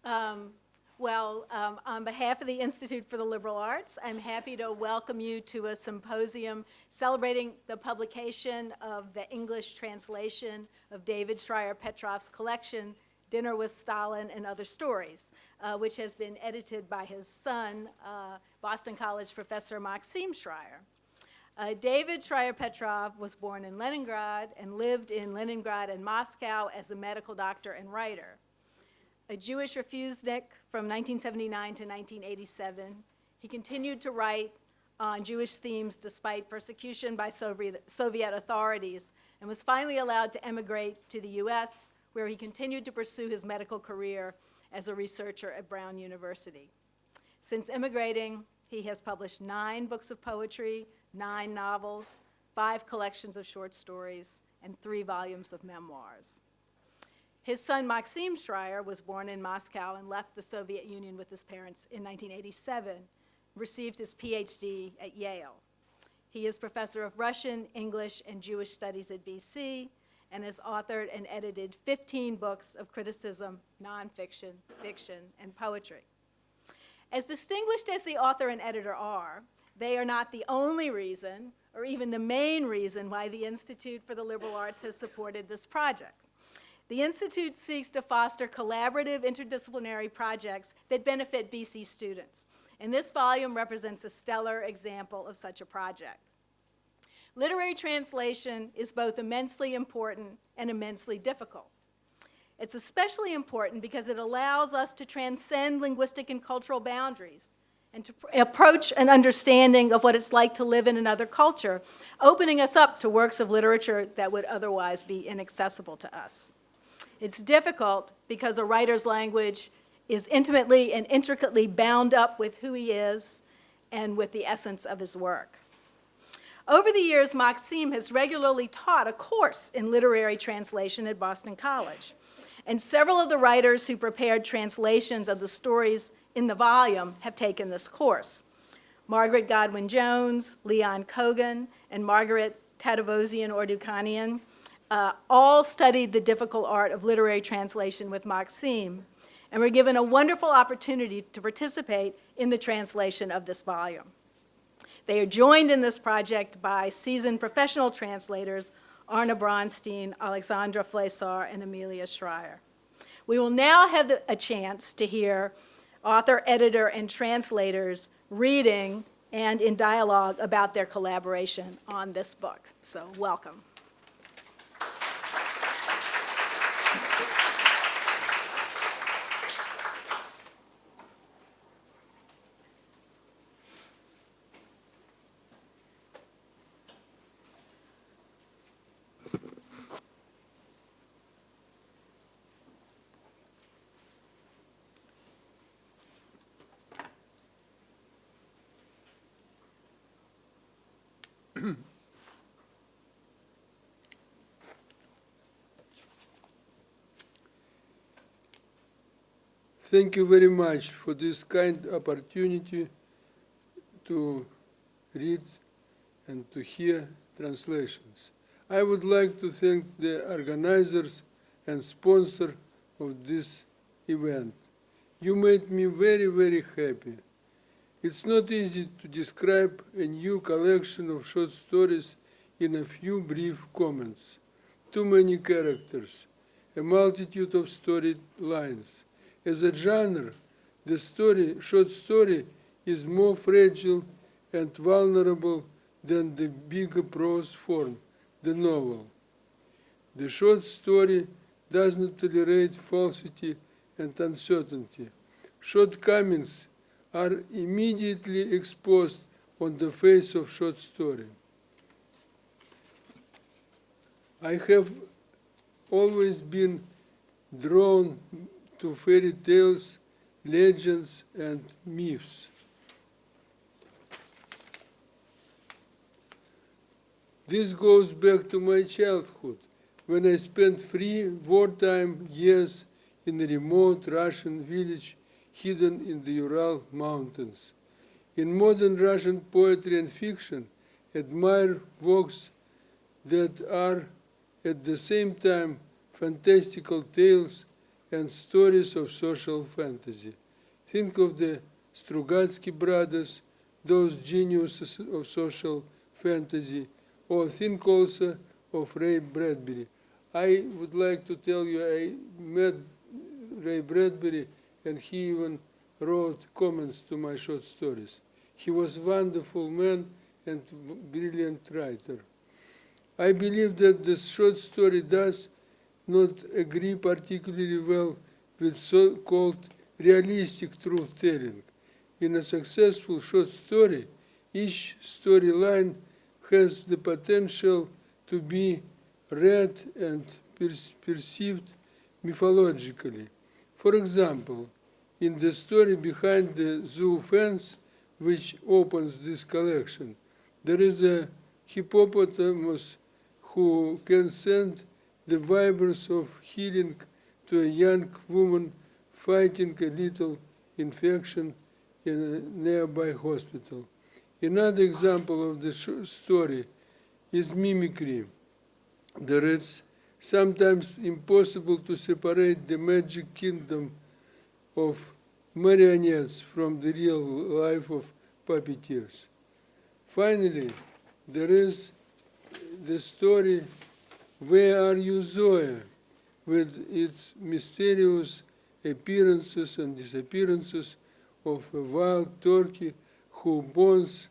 On behalf of the Institute for the Liberal Arts, I'm happy to welcome you to a symposium celebrating the publication of the English translation of David Schreier Petrov's collection, Dinner with Stalin and Other Stories, which has been edited by his son, Boston College professor Maxim Schreier. David Schreier Petrov was born in Leningrad and lived in Leningrad and Moscow as a medical doctor and writer. A Jewish refusenik from 1979 to 1987, he continued to write on Jewish themes despite persecution by Soviet authorities and was finally allowed to emigrate to the US, where he continued to pursue his medical career as a researcher at Brown University. Since immigrating, he has published 9 books of poetry, 9 novels, 5 collections of short stories, and 3 volumes of memoirs. His son, Maxim Schreier, was born in Moscow and left the Soviet Union with his parents in 1987, received his PhD at Yale. He is professor of Russian, English, and Jewish studies at BC, and has authored and edited 15 books of criticism, nonfiction, fiction, and poetry. As distinguished as the author and editor are, they are not the only reason, or even the main reason, why the Institute for the Liberal Arts has supported this project. The Institute seeks to foster collaborative interdisciplinary projects that benefit BC students, and this volume represents a stellar example of such a project. Literary translation is both immensely important and immensely difficult. It's especially important because it allows us to transcend linguistic and cultural boundaries and to approach an understanding of what it's like to live in another culture, opening us up to works of literature that would otherwise be inaccessible to us. It's difficult because a writer's language is intimately and intricately bound up with who he is and with the essence of his work. Over the years, Maxim has regularly taught a course in literary translation at Boston College, and several of the writers who prepared translations of the stories in the volume have taken this course. Margaret Godwin Jones, Leon Kogan, and Margaret Tadevosian Ordukanian all studied the difficult art of literary translation with Maxim and were given a wonderful opportunity to participate in the translation of this volume. They are joined in this project by seasoned professional translators Arna Bronstein, Alexandra Flesar, and Amelia Schreier. We will now have a chance to hear author, editor, and translators reading and in dialogue about their collaboration on this book. So welcome. Thank you very much for this kind opportunity to read and to hear translations. I would like to thank the organizers and sponsor of this event. You made me very, very happy. It's not easy to describe a new collection of short stories in a few brief comments. Too many characters, a multitude of story lines. As a genre, the short story is more fragile and vulnerable than the bigger prose form, the novel. The short story does not tolerate falsity and uncertainty. Shortcomings are immediately exposed on the face of short story. I have always been drawn to fairy tales, legends, and myths. This goes back to my childhood, when I spent 3 wartime years in a remote Russian village hidden in the Ural Mountains. In modern Russian poetry and fiction, admire works that are at the same time fantastical tales and stories of social fantasy. Think of the Strugatsky brothers, those geniuses of social fantasy, or think also of Ray Bradbury. I would like to tell you I met Ray Bradbury, and he even wrote comments to my short stories. He was a wonderful man and brilliant writer. I believe that the short story does not agree particularly well with so-called realistic truth-telling. In a successful short story, each storyline has the potential to be read and perceived mythologically. For example, in the story behind the zoo fence, which opens this collection, there is a hippopotamus who can send the vibes of healing to a young woman fighting a little infection in a nearby hospital. Another example of the story is mimicry. There is sometimes impossible to separate the magic kingdom of marionettes from the real life of puppeteers. Finally, there is the story Where Are You, Zoe?, with its mysterious appearances and disappearances of a wild turkey who bonds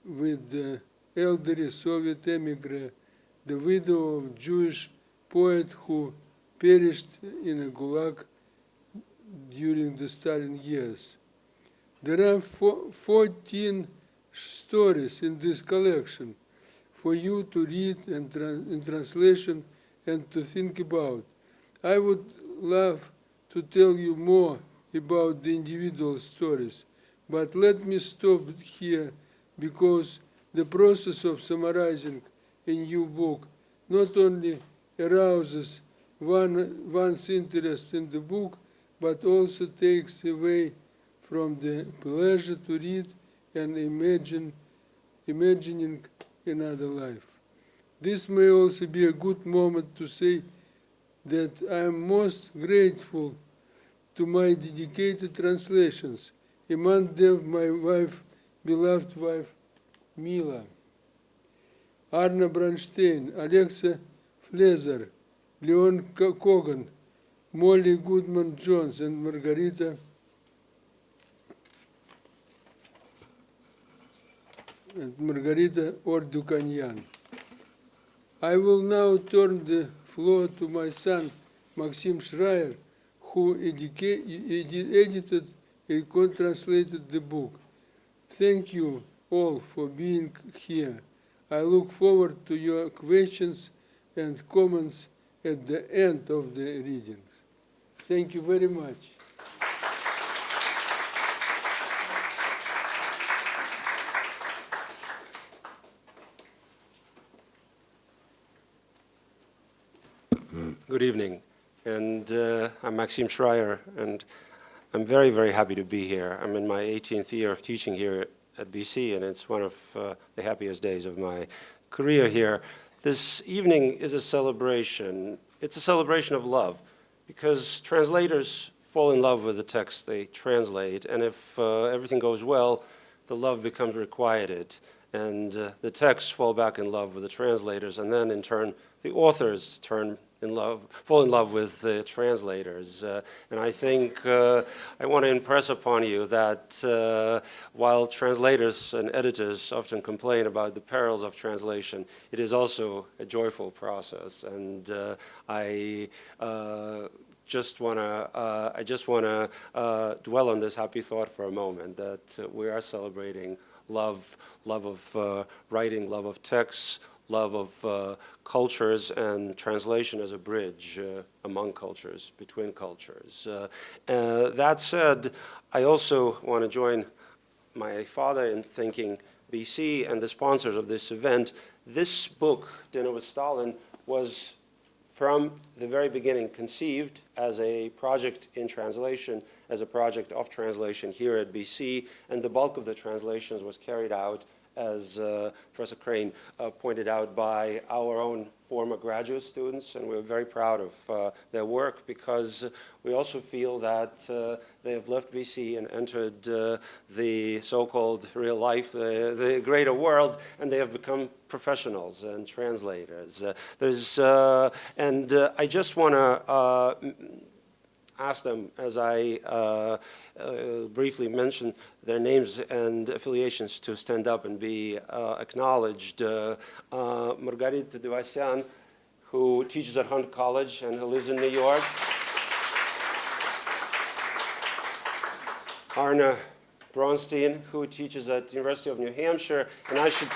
with the elderly Soviet emigre, the widow of Jewish poet who perished in a gulag during the Stalin years. There are 14 stories in this collection for you to read and in translation and to think about. I would love to tell you more about the individual stories, but let me stop here because the process of summarizing a new book not only arouses one's interest in the book, but also takes away from the pleasure to read and imagining another life. This may also be a good moment to say that I am most grateful to my dedicated translations, among them my beloved wife, Mila, Arna Bronstein, Alexa Flezer, Leon Kogan, Molly Goodman-Jones, and Margarita Ordukanyan. I will now turn the floor to my son, Maxim Schreier, who edited and translated the book. Thank you all for being here. I look forward to your questions and comments at the end of the readings. Thank you very much. Good evening, and I'm Maxim Schreier, and I'm very, very happy to be here. I'm in my 18th year of teaching here at BC, and it's one of the happiest days of my career here. This evening is a celebration. It's a celebration of love, because translators fall in love with the text they translate, and if everything goes well, the love becomes requited, and the texts fall back in love with the translators, and then in turn, the authors fall in love with the translators. And I think I want to impress upon you that while translators and editors often complain about the perils of translation, it is also a joyful process. And I just want to dwell on this happy thought for a moment, that we are celebrating love of writing, love of texts, love of cultures, and translation as a bridge among cultures, between cultures. That said, I also want to join my father in thanking BC and the sponsors of this event. This book, Dinner with Stalin, was from the very beginning conceived as a project in translation, as a project of translation here at BC, and the bulk of the translations was carried out as Professor Crane pointed out, by our own former graduate students, and we're very proud of their work because we also feel that they have left BC and entered the so-called real life, the greater world, and they have become professionals and translators. I just want to ask them, as I briefly mention their names and affiliations, to stand up and be acknowledged. Margarita Devasyan, who teaches at Hunter College and who lives in New York. Arna Bronstein, who teaches at the University of New Hampshire. And I should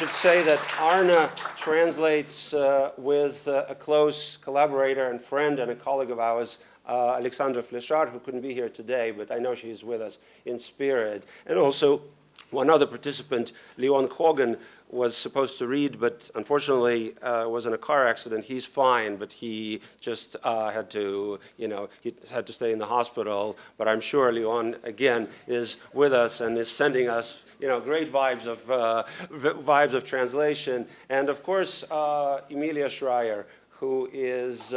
say that Arna translates with a close collaborator and friend and a colleague of ours, Alexandra Flechard, who couldn't be here today, but I know she's with us in spirit. And also one other participant, Leon Kogan, was supposed to read, but unfortunately was in a car accident. He's fine, but he just had to, he had to stay in the hospital. But I'm sure Leon, again, is with us and is sending us, great vibes of translation. And of course, Emilia Schreier, who is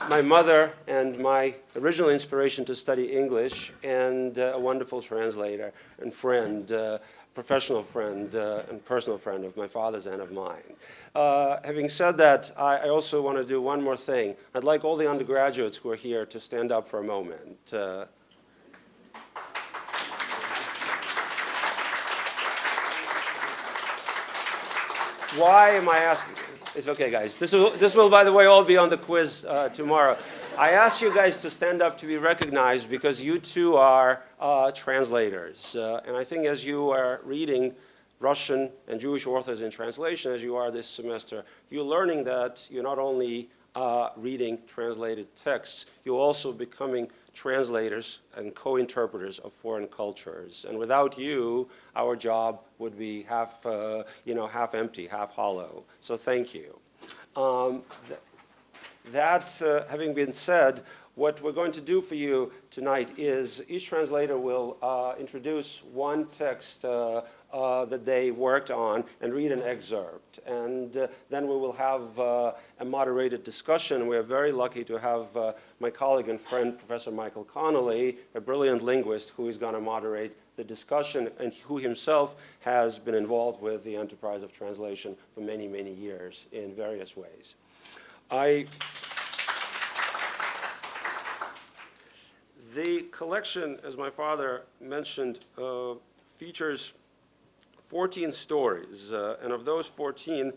my mother and my original inspiration to study English, and a wonderful translator and friend, professional friend and personal friend of my father's and of mine. Having said that, I also want to do one more thing. I'd like all the undergraduates who are here to stand up for a moment. Why am I asking? It's okay, guys. This will, by the way, all be on the quiz tomorrow. I asked you guys to stand up to be recognized because you too are translators. And I think as you are reading Russian and Jewish authors in translation, as you are this semester, you're learning that you're not only reading translated texts, you're also becoming translators and co-interpreters of foreign cultures. And without you, our job would be half empty, half hollow. So thank you. Having been said, what we're going to do for you tonight is each translator will introduce one text that they worked on and read an excerpt. And then we will have a moderated discussion. We're very lucky to have my colleague and friend, Professor Michael Connolly, a brilliant linguist who is going to moderate the discussion and who himself has been involved with the enterprise of translation for many, many years in various ways. The collection, as my father mentioned, features 14 stories, and of those 14,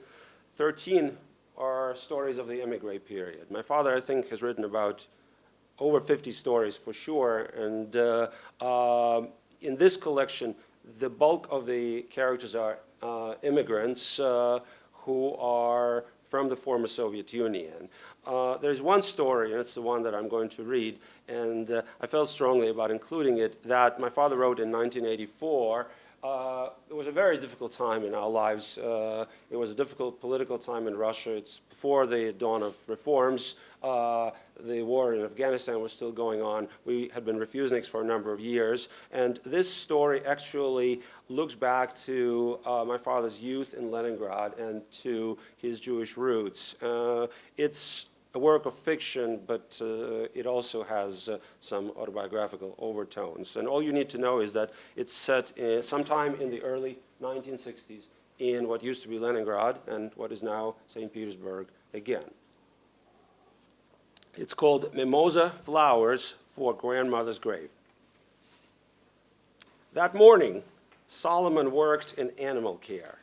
13 are stories of the emigre period. My father, I think, has written about over 50 stories for sure, and in this collection, the bulk of the characters are immigrants who are from the former Soviet Union. There's one story, and it's the one that I'm going to read, and I felt strongly about including it, that my father wrote in 1984. It was a very difficult time in our lives. It was a difficult political time in Russia. It's before the dawn of reforms. The war in Afghanistan was still going on. We had been refuseniks for a number of years. And this story actually looks back to my father's youth in Leningrad and to his Jewish roots. It's a work of fiction, but it also has some autobiographical overtones. And all you need to know is that it's set sometime in the early 1960s in what used to be Leningrad and what is now St. Petersburg again. It's called Mimosa Flowers for Grandmother's Grave. That morning, Solomon worked in animal care.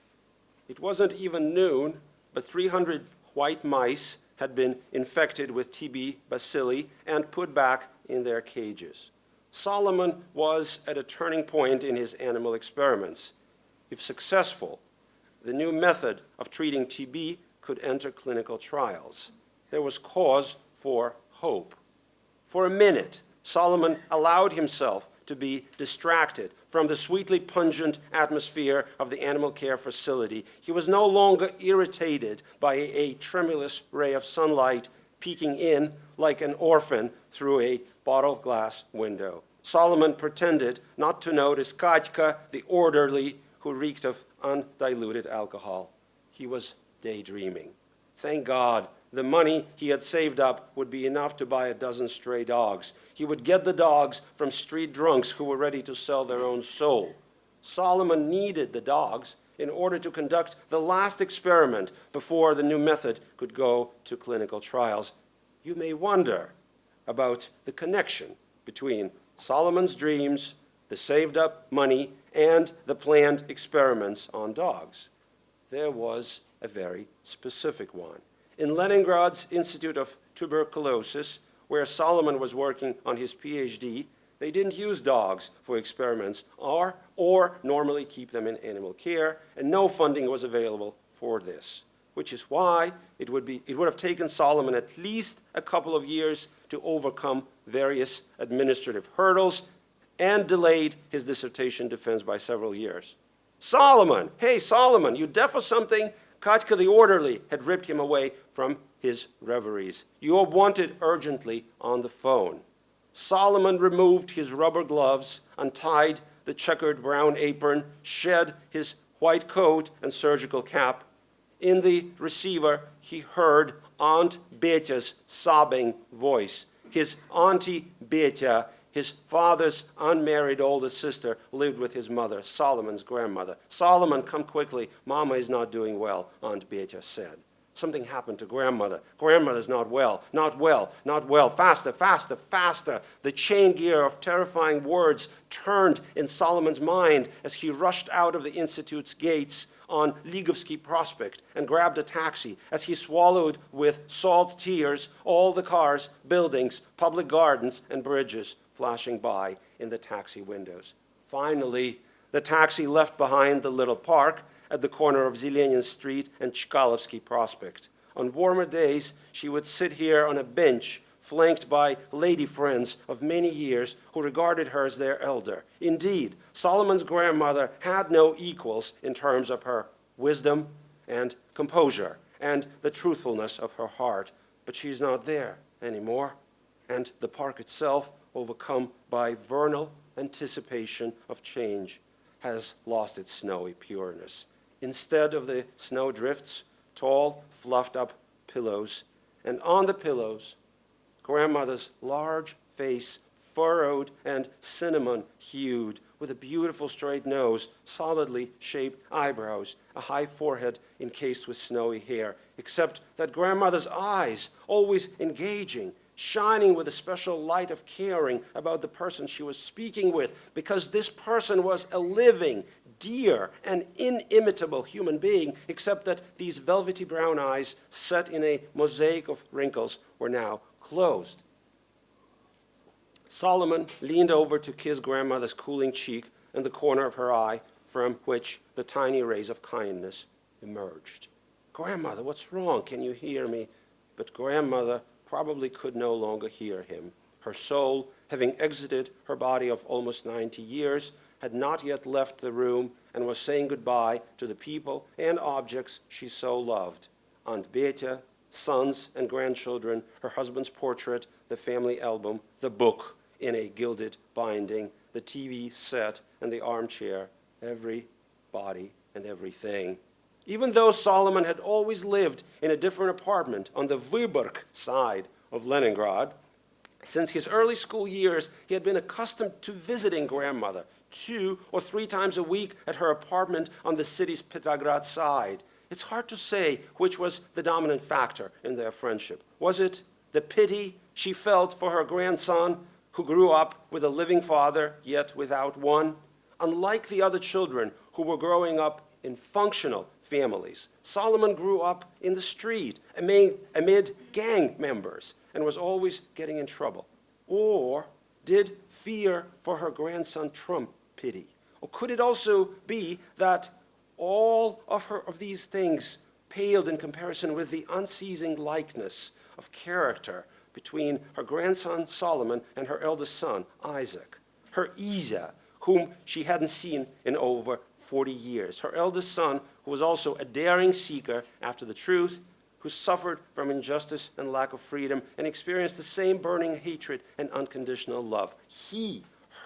It wasn't even noon, but 300 white mice had been infected with TB bacilli and put back in their cages. Solomon was at a turning point in his animal experiments. If successful, the new method of treating TB could enter clinical trials. There was cause for hope. For a minute, Solomon allowed himself to be distracted from the sweetly pungent atmosphere of the animal care facility. He was no longer irritated by a tremulous ray of sunlight peeking in like an orphan through a bottle glass window. Solomon pretended not to notice Katka, the orderly, who reeked of undiluted alcohol. He was daydreaming. Thank God, the money he had saved up would be enough to buy a dozen stray dogs. He would get the dogs from street drunks who were ready to sell their own soul. Solomon needed the dogs in order to conduct the last experiment before the new method could go to clinical trials. You may wonder about the connection between Solomon's dreams, the saved-up money, and the planned experiments on dogs. There was a very specific one. In Leningrad's Institute of Tuberculosis, where Solomon was working on his PhD, they didn't use dogs for experiments or normally keep them in animal care, and no funding was available for this, which is why it would have taken Solomon at least a couple of years to overcome various administrative hurdles and delayed his dissertation defense by several years. Solomon, hey Solomon, you deaf or something? Katka the orderly had ripped him away from his reveries. You are wanted urgently on the phone. Solomon removed his rubber gloves, untied the checkered brown apron, shed his white coat and surgical cap. In the receiver, he heard Aunt Betya's sobbing voice. His Auntie Betya, his father's unmarried older sister, lived with his mother, Solomon's grandmother. Solomon, come quickly. Mama is not doing well, Aunt Betya said. Something happened to grandmother. Grandmother's not well, not well, not well. Faster, faster, faster. The chain gear of terrifying words turned in Solomon's mind as he rushed out of the Institute's gates on Ligovsky Prospect and grabbed a taxi as he swallowed with salt tears all the cars, buildings, public gardens, and bridges flashing by in the taxi windows. Finally, the taxi left behind the little park at the corner of Zelenin Street and Chkalovsky Prospect. On warmer days, she would sit here on a bench, flanked by lady friends of many years who regarded her as their elder. Indeed, Solomon's grandmother had no equals in terms of her wisdom and composure and the truthfulness of her heart. But she's not there anymore, and the park itself, overcome by vernal anticipation of change, has lost its snowy pureness. Instead of the snowdrifts, tall, fluffed-up pillows, and on the pillows, grandmother's large face, furrowed and cinnamon-hued, with a beautiful straight nose, solidly shaped eyebrows, a high forehead encased with snowy hair, except that grandmother's eyes, always engaging, shining with a special light of caring about the person she was speaking with, because this person was a living, dear, and inimitable human being, except that these velvety brown eyes, set in a mosaic of wrinkles, were now closed. Solomon leaned over to kiss grandmother's cooling cheek and the corner of her eye, from which the tiny rays of kindness emerged. Grandmother, what's wrong? Can you hear me? But grandmother probably could no longer hear him. Her soul, having exited her body of almost 90 years, had not yet left the room and was saying goodbye to the people and objects she so loved. Aunt Betya, sons and grandchildren, her husband's portrait, the family album, the book in a gilded binding, the TV set and the armchair, everybody and everything. Even though Solomon had always lived in a different apartment on the Vyborg side of Leningrad, since his early school years, he had been accustomed to visiting grandmother 2 or 3 times a week at her apartment on the city's Petrograd side. It's hard to say which was the dominant factor in their friendship. Was it the pity she felt for her grandson, who grew up with a living father, yet without one? Unlike the other children who were growing up in functional families, Solomon grew up in the street amid gang members and was always getting in trouble. Or did fear for her grandson trump pity? Or could it also be that all of these things paled in comparison with the unceasing likeness of character between her grandson Solomon and her eldest son Isaac, her Isa, whom she hadn't seen in over 40 years, her eldest son, who was also a daring seeker after the truth, who suffered from injustice and lack of freedom and experienced the same burning hatred and unconditional love. He,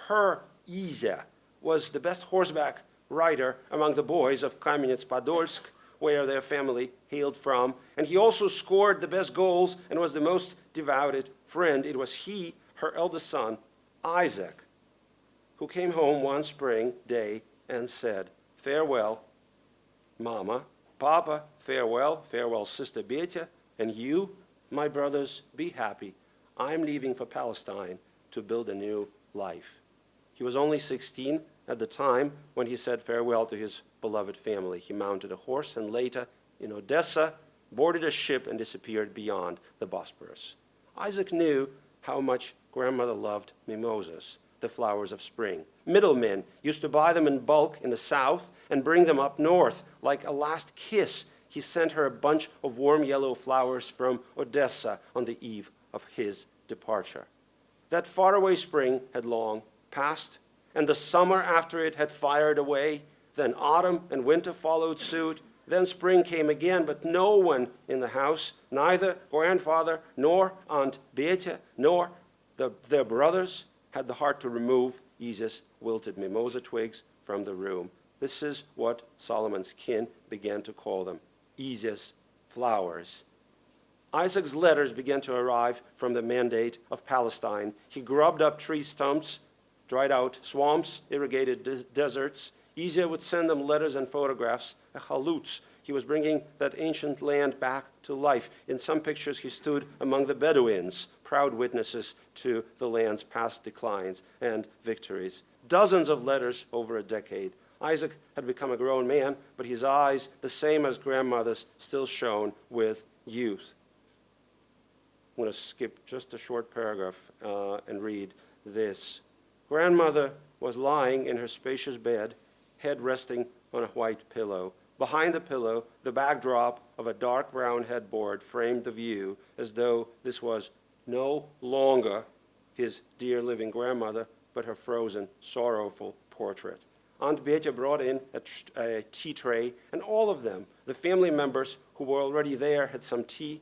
her Izya was the best horseback rider among the boys of Kamenets-Podolsk, where their family hailed from, and he also scored the best goals and was the most devoted friend. It was he, her eldest son, Isaac, who came home one spring day and said, "Farewell, Mama, Papa, farewell, farewell, Sister Betya, and you, my brothers, be happy. I'm leaving for Palestine to build a new life." He was only 16 at the time when he said farewell to his beloved family. He mounted a horse and later, in Odessa, boarded a ship and disappeared beyond the Bosporus. Isaac knew how much grandmother loved mimosas, the flowers of spring. Middlemen used to buy them in bulk in the south and bring them up north. Like a last kiss, he sent her a bunch of warm yellow flowers from Odessa on the eve of his departure. That faraway spring had long passed, and the summer after it had fired away. Then autumn and winter followed suit. Then spring came again, but no one in the house, neither grandfather nor Aunt Betya nor their brothers, had the heart to remove Izya's wilted mimosa twigs from the room. This is what Solomon's kin began to call them, Izya's flowers. Isaac's letters began to arrive from the mandate of Palestine. He grubbed up tree stumps, dried out swamps, irrigated deserts. Izya would send them letters and photographs, a halutz. He was bringing that ancient land back to life. In some pictures, he stood among the Bedouins, proud witnesses to the land's past declines and victories. Dozens of letters over a decade. Isaac had become a grown man, but his eyes, the same as grandmother's, still shone with youth. I'm going to skip just a short paragraph and read this. Grandmother was lying in her spacious bed, head resting on a white pillow. Behind the pillow, the backdrop of a dark brown headboard framed the view, as though this was no longer his dear living grandmother, but her frozen, sorrowful portrait. Aunt Betya brought in a tea tray, and all of them, the family members who were already there, had some tea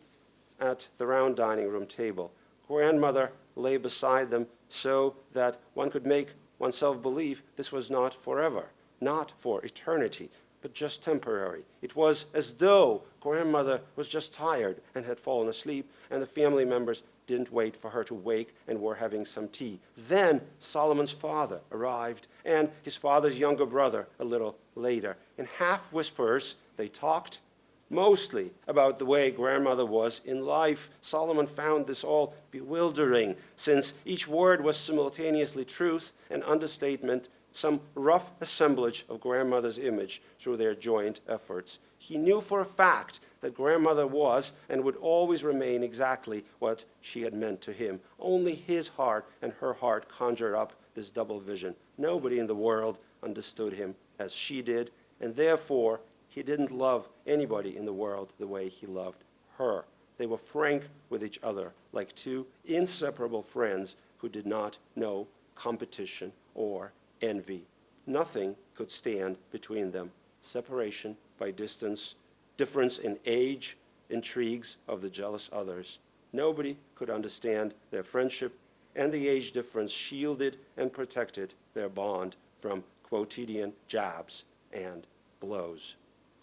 at the round dining room table. Grandmother lay beside them so that one could make oneself believe this was not forever, not for eternity, but just temporary. It was as though grandmother was just tired and had fallen asleep, and the family members didn't wait for her to wake and were having some tea. Then Solomon's father arrived, and his father's younger brother a little later. In half whispers, they talked, mostly about the way grandmother was in life. Solomon found this all bewildering, since each word was simultaneously truth and understatement, some rough assemblage of grandmother's image through their joint efforts. He knew for a fact that grandmother was and would always remain exactly what she had meant to him. Only his heart and her heart conjured up this double vision. Nobody in the world understood him as she did, and therefore he didn't love anybody in the world the way he loved her. They were frank with each other, like two inseparable friends who did not know competition or envy. Nothing could stand between them. Separation by distance, difference in age, intrigues of the jealous others. Nobody could understand their friendship, and the age difference shielded and protected their bond from quotidian jabs and blows.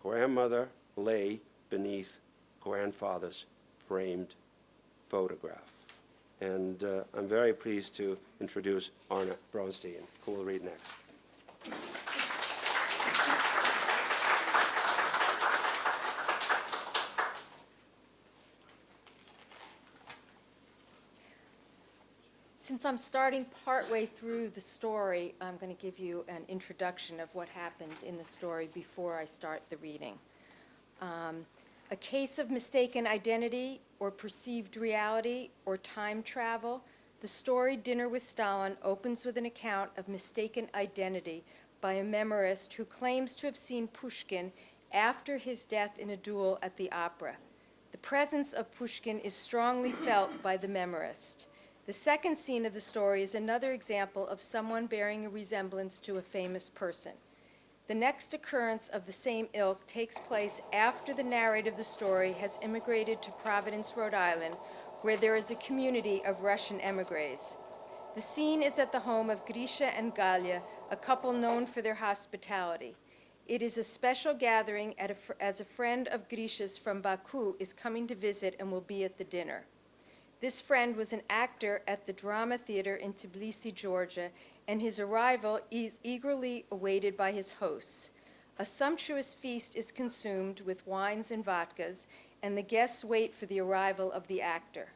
Grandmother lay beneath grandfather's framed photograph. And I'm very pleased to introduce Arne Bronstein, who will read next. Since I'm starting partway through the story, I'm going to give you an introduction of what happens in the story before I start the reading. A case of mistaken identity or perceived reality or time travel, the story Dinner with Stalin opens with an account of mistaken identity by a memorist who claims to have seen Pushkin after his death in a duel at the opera. The presence of Pushkin is strongly felt by the memorist. The second scene of the story is another example of someone bearing a resemblance to a famous person. The next occurrence of the same ilk takes place after the narrator of the story has immigrated to Providence, Rhode Island, where there is a community of Russian emigres. The scene is at the home of Grisha and Galia, a couple known for their hospitality. It is a special gathering as a friend of Grisha's from Baku is coming to visit and will be at the dinner. This friend was an actor at the Drama Theater in Tbilisi, Georgia, and his arrival is eagerly awaited by his hosts. A sumptuous feast is consumed with wines and vodkas, and the guests wait for the arrival of the actor.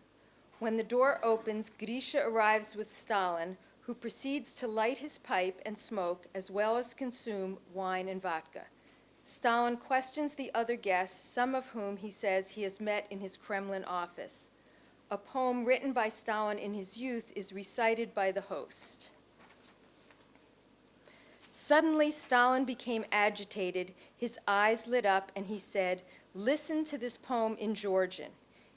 When the door opens, Grisha arrives with Stalin, who proceeds to light his pipe and smoke, as well as consume wine and vodka. Stalin questions the other guests, some of whom he says he has met in his Kremlin office. A poem written by Stalin in his youth is recited by the host. Suddenly, Stalin became agitated, his eyes lit up, and he said, "Listen to this poem in Georgian."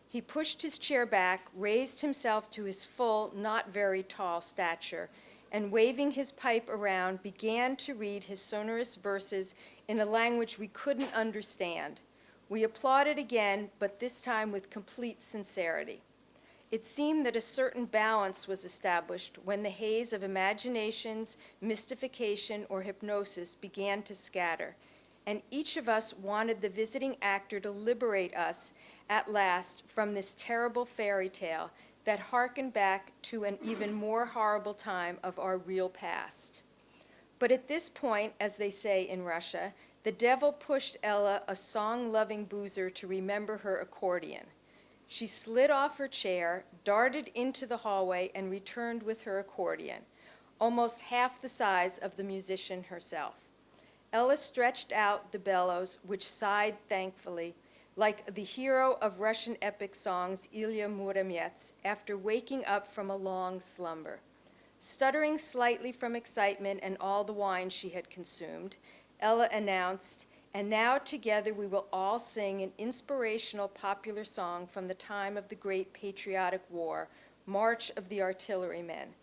He pushed his chair back, raised himself to his full, not very tall stature, and waving his pipe around, began to read his sonorous verses in a language we couldn't understand. We applauded again, but this time with complete sincerity. It seemed that a certain balance was established when the haze of imaginations, mystification, or hypnosis began to scatter, and each of us wanted the visiting actor to liberate us at last from this terrible fairy tale that harkened back to an even more horrible time of our real past. But at this point, as they say in Russia, the devil pushed Ella, a song-loving boozer, to remember her accordion. She slid off her chair, darted into the hallway, and returned with her accordion, almost half the size of the musician herself. Ella stretched out the bellows, which sighed thankfully, like the hero of Russian epic songs, Ilya Muromets, after waking up from a long slumber. Stuttering slightly from excitement and all the wine she had consumed, Ella announced, "And now together we will all sing an inspirational popular song from the time of the great patriotic war, March of the Artillerymen."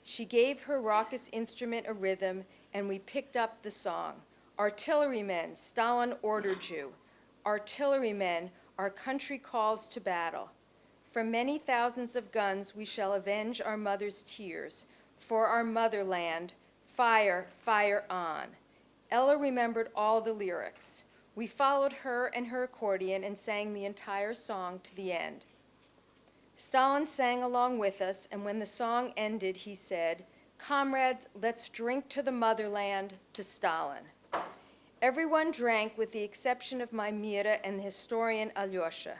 She gave her raucous instrument a rhythm, and we picked up the song. "Artillerymen, Stalin ordered you. Artillerymen, our country calls to battle. From many thousands of guns we shall avenge our mother's tears. For our motherland, fire, fire on." Ella remembered all the lyrics. We followed her and her accordion and sang the entire song to the end. Stalin sang along with us, and when the song ended, he said, "Comrades, let's drink to the motherland, to Stalin." Everyone drank with the exception of my Mira and the historian Alyosha.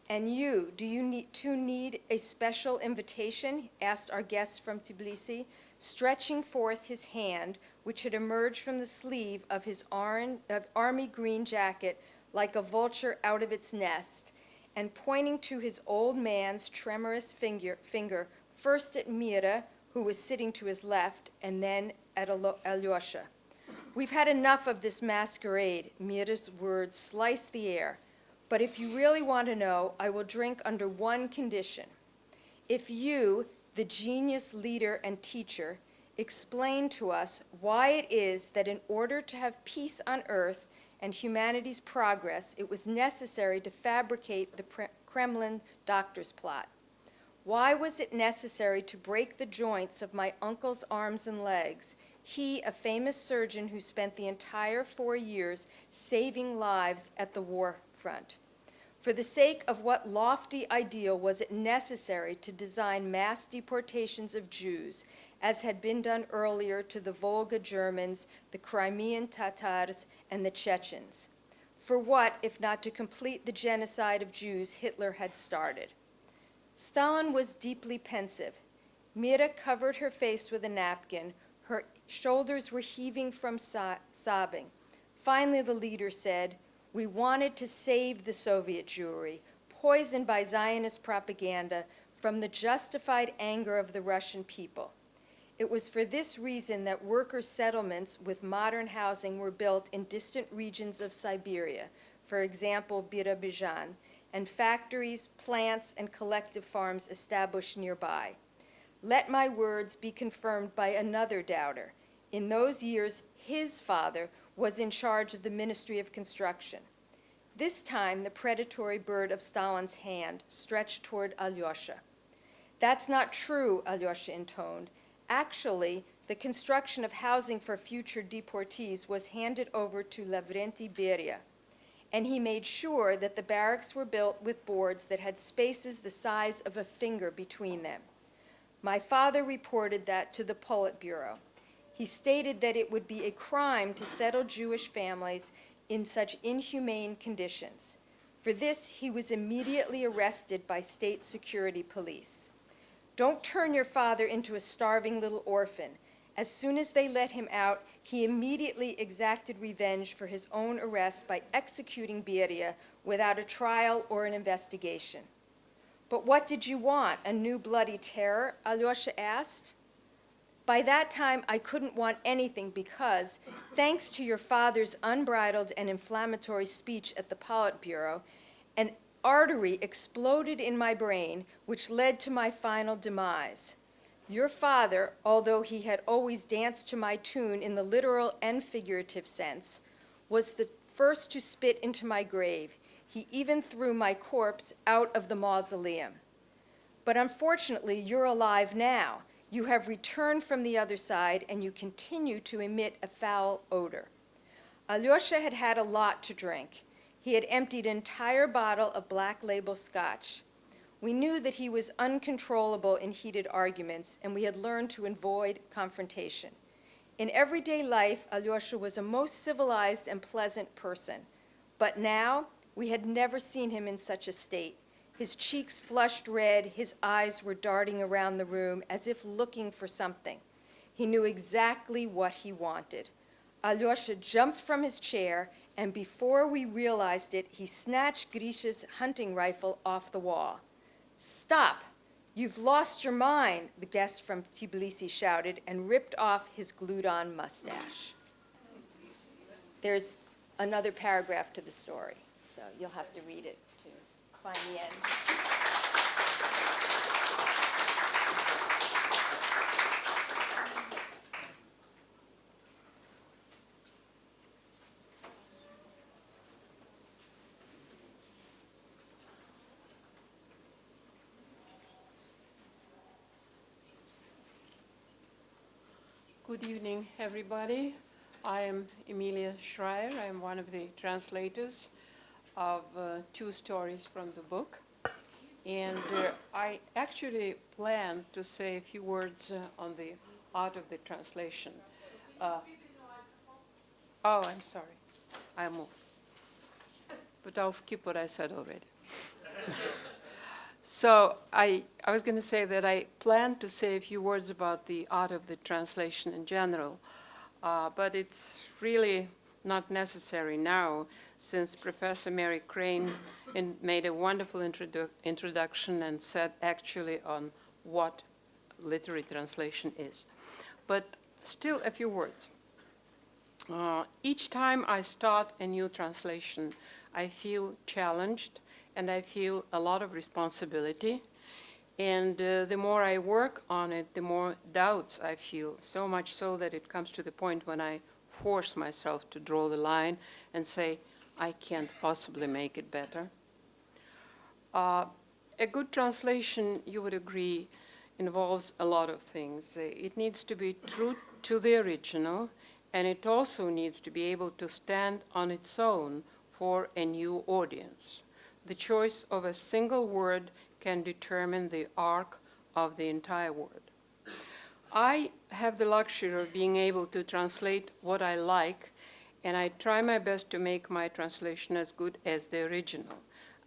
"And you, do you need a special invitation?" asked our guest from Tbilisi, stretching forth his hand, which had emerged from the sleeve of his army green jacket like a vulture out of its nest, and pointing to his old man's tremorous finger first at Mira, who was sitting to his left, and then at Alyosha. "We've had enough of this masquerade," Mira's words sliced the air. "But if you really want to know, I will drink under one condition. If you, the genius leader and teacher, explain to us why it is that in order to have peace on earth and humanity's progress, it was necessary to fabricate the Kremlin doctor's plot. Why was it necessary to break the joints of my uncle's arms and legs, he, a famous surgeon who spent the entire 4 years saving lives at the war front? For the sake of what lofty ideal was it necessary to design mass deportations of Jews, as had been done earlier to the Volga Germans, the Crimean Tatars, and the Chechens? For what, if not to complete the genocide of Jews Hitler had started? Stalin was deeply pensive. Mira covered her face with a napkin. Her shoulders were heaving from sobbing. Finally, the leader said, "We wanted to save the Soviet Jewry, poisoned by Zionist propaganda, from the justified anger of the Russian people. It was for this reason that worker settlements with modern housing were built in distant regions of Siberia, for example, Birobidzhan, and factories, plants, and collective farms established nearby. Let my words be confirmed by another doubter. In those years, his father was in charge of the Ministry of Construction." This time, the predatory bird of Stalin's hand stretched toward Alyosha. That's not true, Alyosha intoned. Actually, the construction of housing for future deportees was handed over to Lavrenti Beria, and he made sure that the barracks were built with boards that had spaces the size of a finger between them. My father reported that to the Politburo. He stated that it would be a crime to settle Jewish families in such inhumane conditions. For this, he was immediately arrested by state security police. Don't turn your father into a starving little orphan. As soon as they let him out, he immediately exacted revenge for his own arrest by executing Beria without a trial or an investigation. But what did you want, a new bloody terror? Alyosha asked. By that time, I couldn't want anything because, thanks to your father's unbridled and inflammatory speech at the Politburo, an artery exploded in my brain, which led to my final demise. Your father, although he had always danced to my tune in the literal and figurative sense, was the first to spit into my grave. He even threw my corpse out of the mausoleum. But unfortunately, you're alive now. You have returned from the other side, and you continue to emit a foul odor. Alyosha had had a lot to drink. He had emptied an entire bottle of Black Label scotch. We knew that he was uncontrollable in heated arguments, and we had learned to avoid confrontation. In everyday life, Alyosha was a most civilized and pleasant person. But now, we had never seen him in such a state. His cheeks flushed red, his eyes were darting around the room as if looking for something. He knew exactly what he wanted. Alyosha jumped from his chair, and before we realized it, he snatched Grisha's hunting rifle off the wall. "Stop! You've lost your mind," the guest from Tbilisi shouted and ripped off his glued-on mustache. There's another paragraph to the story, so you'll have to read it to find the end. Good evening, everybody. I am Emilia Schreier. I am one of the translators of two stories from the book. And I actually planned to say a few words on the art of the translation. Oh, I'm sorry. I moved. But I'll skip what I said already. So I was going to say that I planned to say a few words about the art of the translation in general, but it's really not necessary now, since Professor Mary Crane made a wonderful introduction and said actually on what literary translation is. But still a few words. Each time I start a new translation, I feel challenged, and I feel a lot of responsibility. And the more I work on it, the more doubts I feel, so much so that it comes to the point when I force myself to draw the line and say, I can't possibly make it better. A good translation, you would agree, involves a lot of things. It needs to be true to the original, and it also needs to be able to stand on its own for a new audience. The choice of a single word can determine the arc of the entire word. I have the luxury of being able to translate what I like, and I try my best to make my translation as good as the original.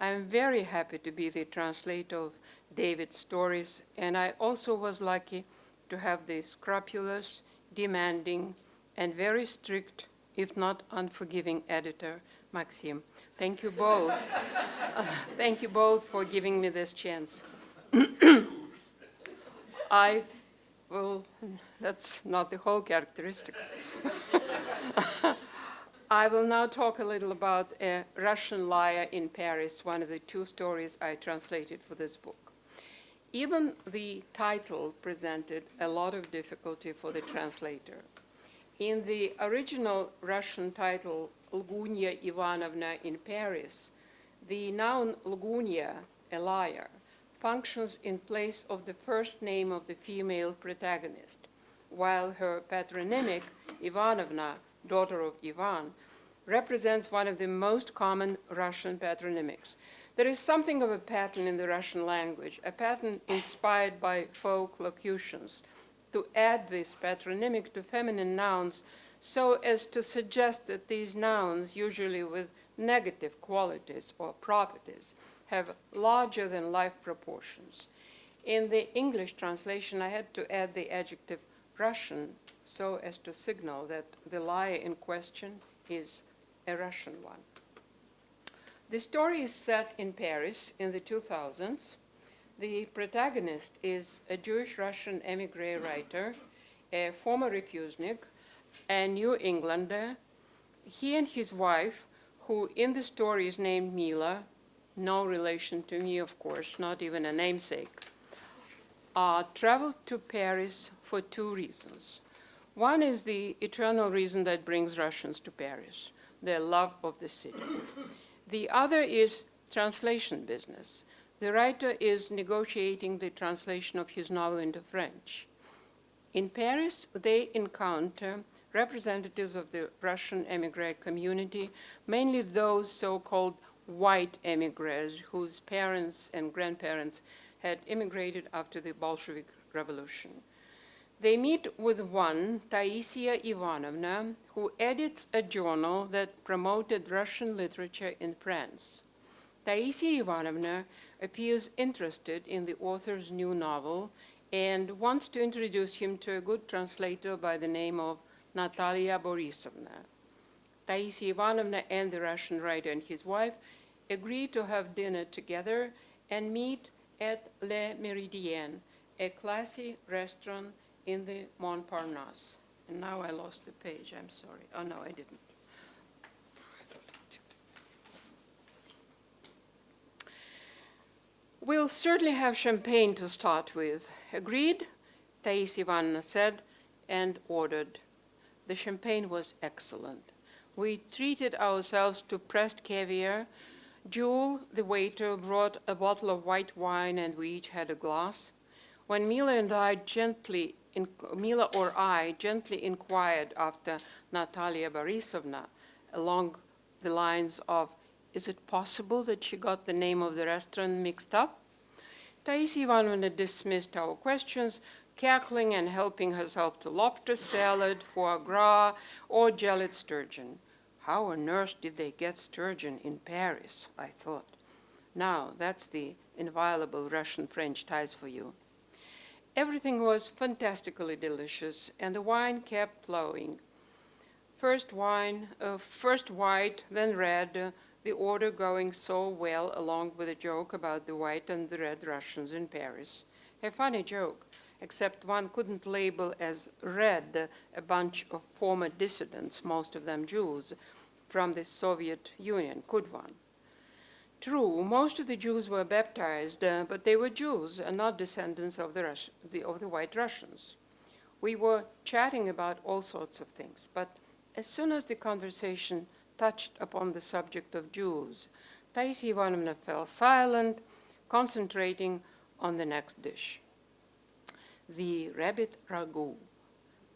I'm very happy to be the translator of David's stories, and I also was lucky to have the scrupulous, demanding, and very strict, if not unforgiving editor, Maxim. Thank you both. Thank you both for giving me this chance. Well, that's not the whole characteristics. I will now talk a little about A Russian Liar in Paris, one of the two stories I translated for this book. Even the title presented a lot of difficulty for the translator. In the original Russian title, Lgunya Ivanovna in Paris, the noun Lgunya, a liar, functions in place of the first name of the female protagonist, while her patronymic, Ivanovna, daughter of Ivan, represents one of the most common Russian patronymics. There is something of a pattern in the Russian language, a pattern inspired by folk locutions, to add this patronymic to feminine nouns so as to suggest that these nouns, usually with negative qualities or properties, have larger than life proportions. In the English translation, I had to add the adjective Russian so as to signal that the lie in question is a Russian one. The story is set in Paris in the 2000s. The protagonist is a Jewish-Russian emigre writer, a former refusenik, a New Englander. He and his wife, who in the story is named Mila, no relation to me, of course, not even a namesake, traveled to Paris for two reasons. One is the eternal reason that brings Russians to Paris, their love of the city. The other is translation business. The writer is negotiating the translation of his novel into French. In Paris, they encounter representatives of the Russian emigre community, mainly those so-called white emigres whose parents and grandparents had immigrated after the Bolshevik Revolution. They meet with one, Taisia Ivanovna, who edits a journal that promoted Russian literature in France. Taisia Ivanovna appears interested in the author's new novel and wants to introduce him to a good translator by the name of Natalia Borisovna. Taisia Ivanovna and the Russian writer and his wife agree to have dinner together and meet at Le Méridien, a classy restaurant in the Montparnasse. And now I lost the page, I'm sorry. Oh, no, I didn't. We'll certainly have champagne to start with. Agreed? Taisia Ivanovna said and ordered. The champagne was excellent. We treated ourselves to pressed caviar. Jewel, the waiter, brought a bottle of white wine and we each had a glass. When Mila or I gently inquired after Natalia Borisovna along the lines of, is it possible that she got the name of the restaurant mixed up? Taisia Ivanovna dismissed our questions, cackling and helping herself to lobster salad, foie gras, or jellied sturgeon. How on earth did they get sturgeon in Paris, I thought. Now, that's the inviolable Russian-French ties for you. Everything was fantastically delicious, and the wine kept flowing. First white, then red, the order going so well along with a joke about the white and the red Russians in Paris. A funny joke, except one couldn't label as red a bunch of former dissidents, most of them Jews, from the Soviet Union, could one? True, most of the Jews were baptized, but they were Jews and not descendants of the white Russians. We were chatting about all sorts of things, but as soon as the conversation touched upon the subject of Jews, Taisia Ivanovna fell silent, concentrating on the next dish. The rabbit ragout.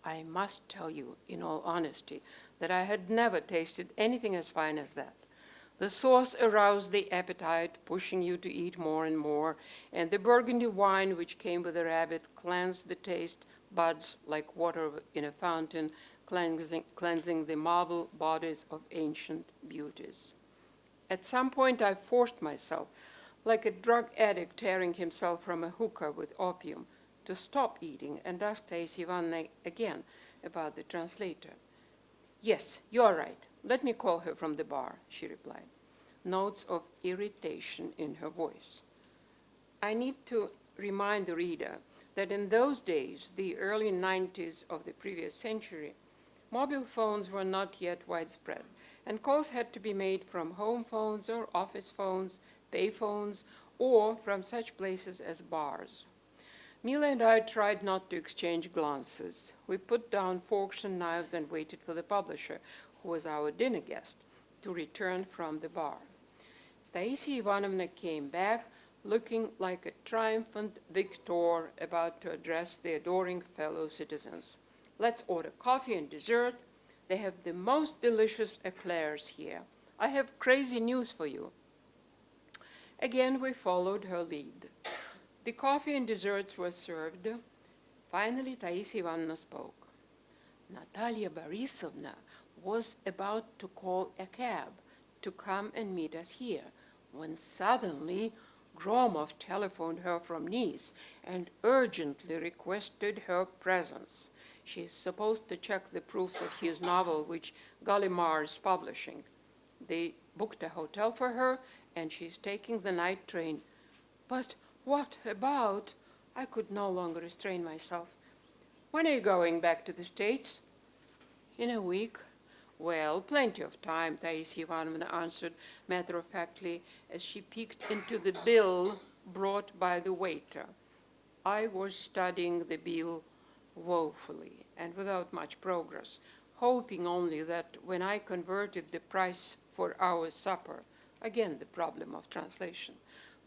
I must tell you, in all honesty, that I had never tasted anything as fine as that. The sauce aroused the appetite, pushing you to eat more and more, and the burgundy wine which came with the rabbit cleansed the taste buds like water in a fountain, cleansing the marble bodies of ancient beauties. At some point I forced myself, like a drug addict tearing himself from a hookah with opium, to stop eating and asked Taisia Ivanovna again about the translator. Yes, you're right. Let me call her from the bar, she replied, notes of irritation in her voice. I need to remind the reader that in those days, the early 90s of the previous century, mobile phones were not yet widespread, and calls had to be made from home phones or office phones, pay phones, or from such places as bars. Mila and I tried not to exchange glances. We put down forks and knives and waited for the publisher, who was our dinner guest, to return from the bar. Taisia Ivanovna came back, looking like a triumphant victor about to address the adoring fellow citizens. Let's order coffee and dessert. They have the most delicious eclairs here. I have crazy news for you. Again, we followed her lead. The coffee and desserts were served. Finally, Taisia Ivanovna spoke. Natalia Borisovna was about to call a cab to come and meet us here, when suddenly Gromov telephoned her from Nice and urgently requested her presence. She is supposed to check the proofs of his novel, which Gallimard is publishing. They booked a hotel for her, and she's taking the night train. But what about? I could no longer restrain myself. When are you going back to the States? In a week. Well, plenty of time, Taisia Ivanovna answered matter-of-factly as she peeked into the bill brought by the waiter. I was studying the bill woefully and without much progress, hoping only that when I converted the price for our supper, again the problem of translation,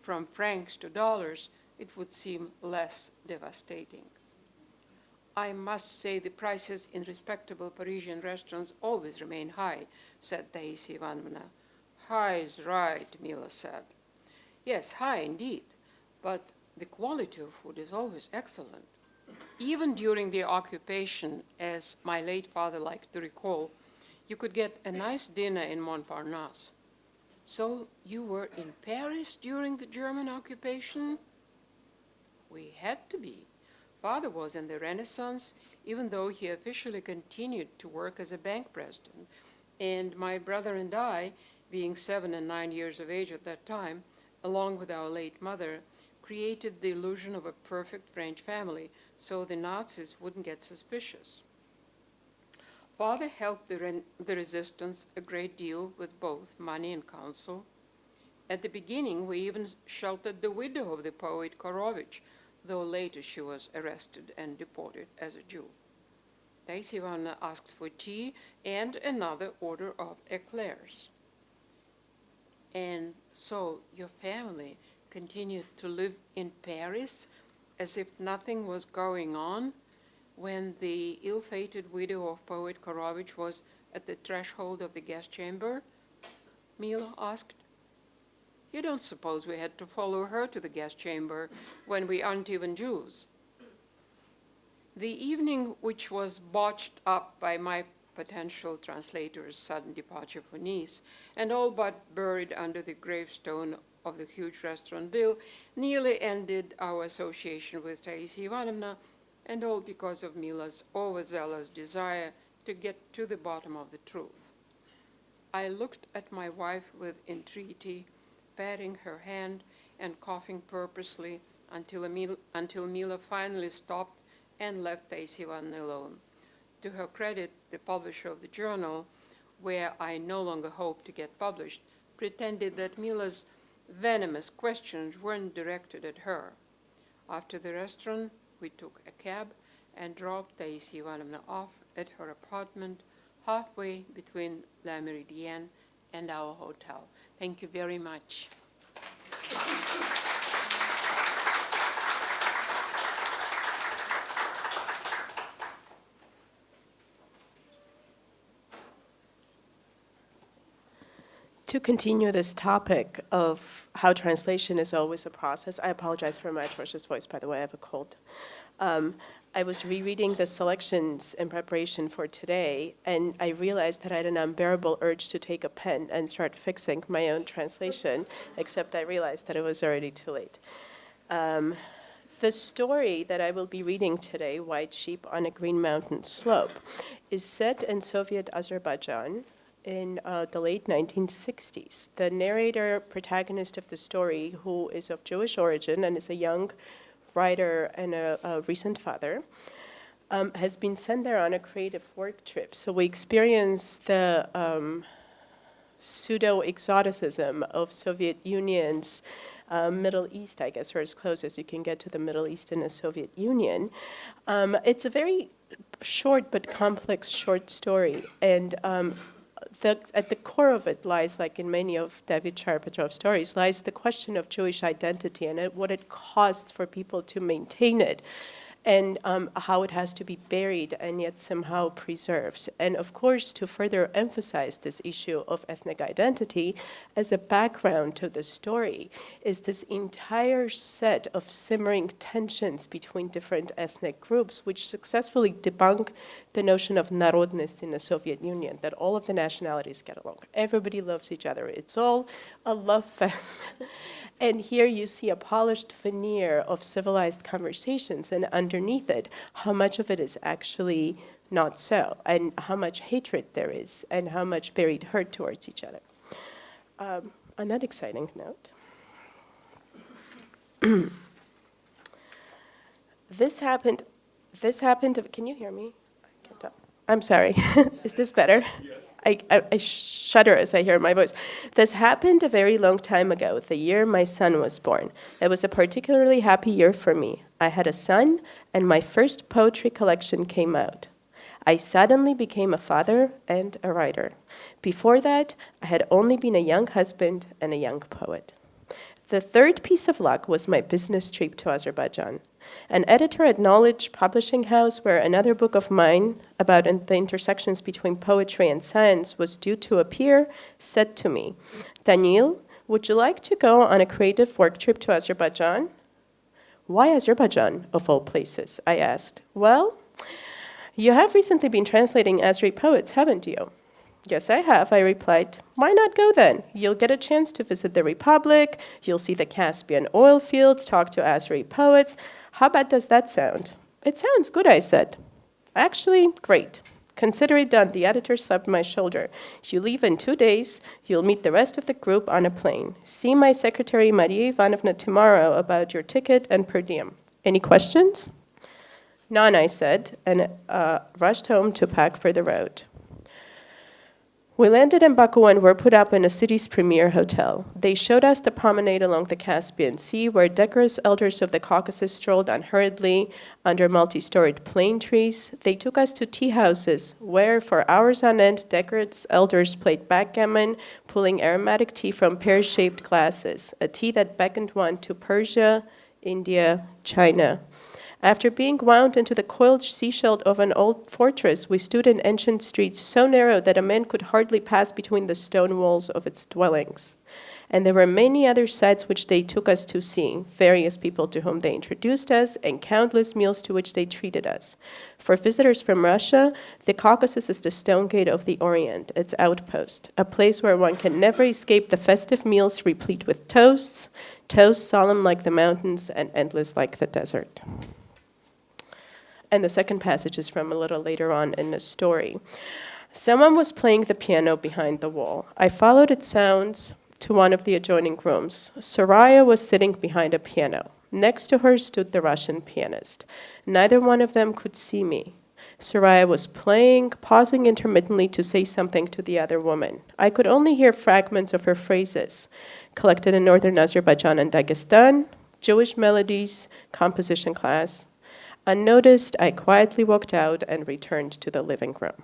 from francs to dollars, it would seem less devastating. I must say the prices in respectable Parisian restaurants always remain high, said Taisia Ivanovna. High is right, Mila said. Yes, high indeed, but the quality of food is always excellent. Even during the occupation, as my late father liked to recall, you could get a nice dinner in Montparnasse. So you were in Paris during the German occupation? We had to be. Father was in the Renaissance, even though he officially continued to work as a bank president. And my brother and I, being 7 and 9 years of age at that time, along with our late mother, created the illusion of a perfect French family so the Nazis wouldn't get suspicious. Father helped the resistance a great deal with both money and counsel. At the beginning, we even sheltered the widow of the poet Korovich, though later she was arrested and deported as a Jew. Taisia Ivanovna asked for tea and another order of eclairs. And so your family continued to live in Paris as if nothing was going on when the ill-fated widow of poet Korovich was at the threshold of the gas chamber? Mila asked. You don't suppose we had to follow her to the gas chamber when we aren't even Jews? The evening, which was botched up by my potential translator's sudden departure for Nice, and all but buried under the gravestone of the huge restaurant bill, nearly ended our association with Taisia Ivanovna, and all because of Mila's overzealous desire to get to the bottom of the truth. I looked at my wife with entreaty, patting her hand and coughing purposely until Mila finally stopped and left Taisia Ivanovna alone. To her credit, the publisher of the journal, where I no longer hoped to get published, pretended that Mila's venomous questions weren't directed at her. After the restaurant, we took a cab and dropped Taisia Ivanovna off at her apartment halfway between La Méridienne and our hotel. Thank you very much. To continue this topic of how translation is always a process, I apologize for my atrocious voice, by the way, I have a cold. I was rereading the selections in preparation for today, and I realized that I had an unbearable urge to take a pen and start fixing my own translation, except I realized that it was already too late. The story that I will be reading today, White Sheep on a Green Mountain Slope, is set in Soviet Azerbaijan in the late 1960s. The narrator, protagonist of the story, who is of Jewish origin and is a young writer and a recent father, has been sent there on a creative work trip. So we experience the pseudo-exoticism of Soviet Union's Middle East, I guess, or as close as you can get to the Middle East in a Soviet Union. It's a very short but complex short story, and at the core of it lies, like in many of David Shara-Petrov's stories, lies the question of Jewish identity and what it costs for people to maintain it, and how it has to be buried and yet somehow preserved. And of course, to further emphasize this issue of ethnic identity, as a background to the story, is this entire set of simmering tensions between different ethnic groups, which successfully debunk the notion of narodность in the Soviet Union, that all of the nationalities get along. Everybody loves each other. It's all a love fest. And here you see a polished veneer of civilized conversations, and underneath it, how much of it is actually not so, and how much hatred there is, and how much buried hurt towards each other. On that exciting note, this happened, can you hear me? I can't tell. I'm sorry, is this better? Yes. I shudder as I hear my voice. This happened a very long time ago, the year my son was born. It was a particularly happy year for me. I had a son, and my first poetry collection came out. I suddenly became a father and a writer. Before that, I had only been a young husband and a young poet. The third piece of luck was my business trip to Azerbaijan. An editor at Knowledge Publishing House, where another book of mine about the intersections between poetry and science was due to appear, said to me, "Daniil, would you like to go on a creative work trip to Azerbaijan?" "Why Azerbaijan, of all places?" I asked. "Well, you have recently been translating Azeri poets, haven't you?" "Yes, I have," I replied. "Why not go then? You'll get a chance to visit the Republic, you'll see the Caspian oil fields, talk to Azeri poets. How bad does that sound?" "It sounds good," I said. "Actually, great. Consider it done." The editor slapped my shoulder. "You leave in 2 days. You'll meet the rest of the group on a plane. See my secretary, Maria Ivanovna, tomorrow about your ticket and per diem. Any questions?" "None," I said, and rushed home to pack for the road. We landed in Baku and were put up in a city's premier hotel. They showed us the promenade along the Caspian Sea, where decorous elders of the Caucasus strolled unhurriedly under multi-storied plane trees. They took us to tea houses, where for hours on end, decorous elders played backgammon, pulling aromatic tea from pear-shaped glasses, a tea that beckoned one to Persia, India, China. After being wound into the coiled seashell of an old fortress, we stood in ancient streets so narrow that a man could hardly pass between the stone walls of its dwellings. And there were many other sights which they took us to see, various people to whom they introduced us, and countless meals to which they treated us. For visitors from Russia, the Caucasus is the stone gate of the Orient, its outpost, a place where one can never escape the festive meals replete with toasts solemn like the mountains and endless like the desert. And the second passage is from a little later on in the story. Someone was playing the piano behind the wall. I followed its sounds to one of the adjoining rooms. Soraya was sitting behind a piano. Next to her stood the Russian pianist. Neither one of them could see me. Soraya was playing, pausing intermittently to say something to the other woman. I could only hear fragments of her phrases, collected in northern Azerbaijan and Dagestan, Jewish melodies, composition class. Unnoticed, I quietly walked out and returned to the living room.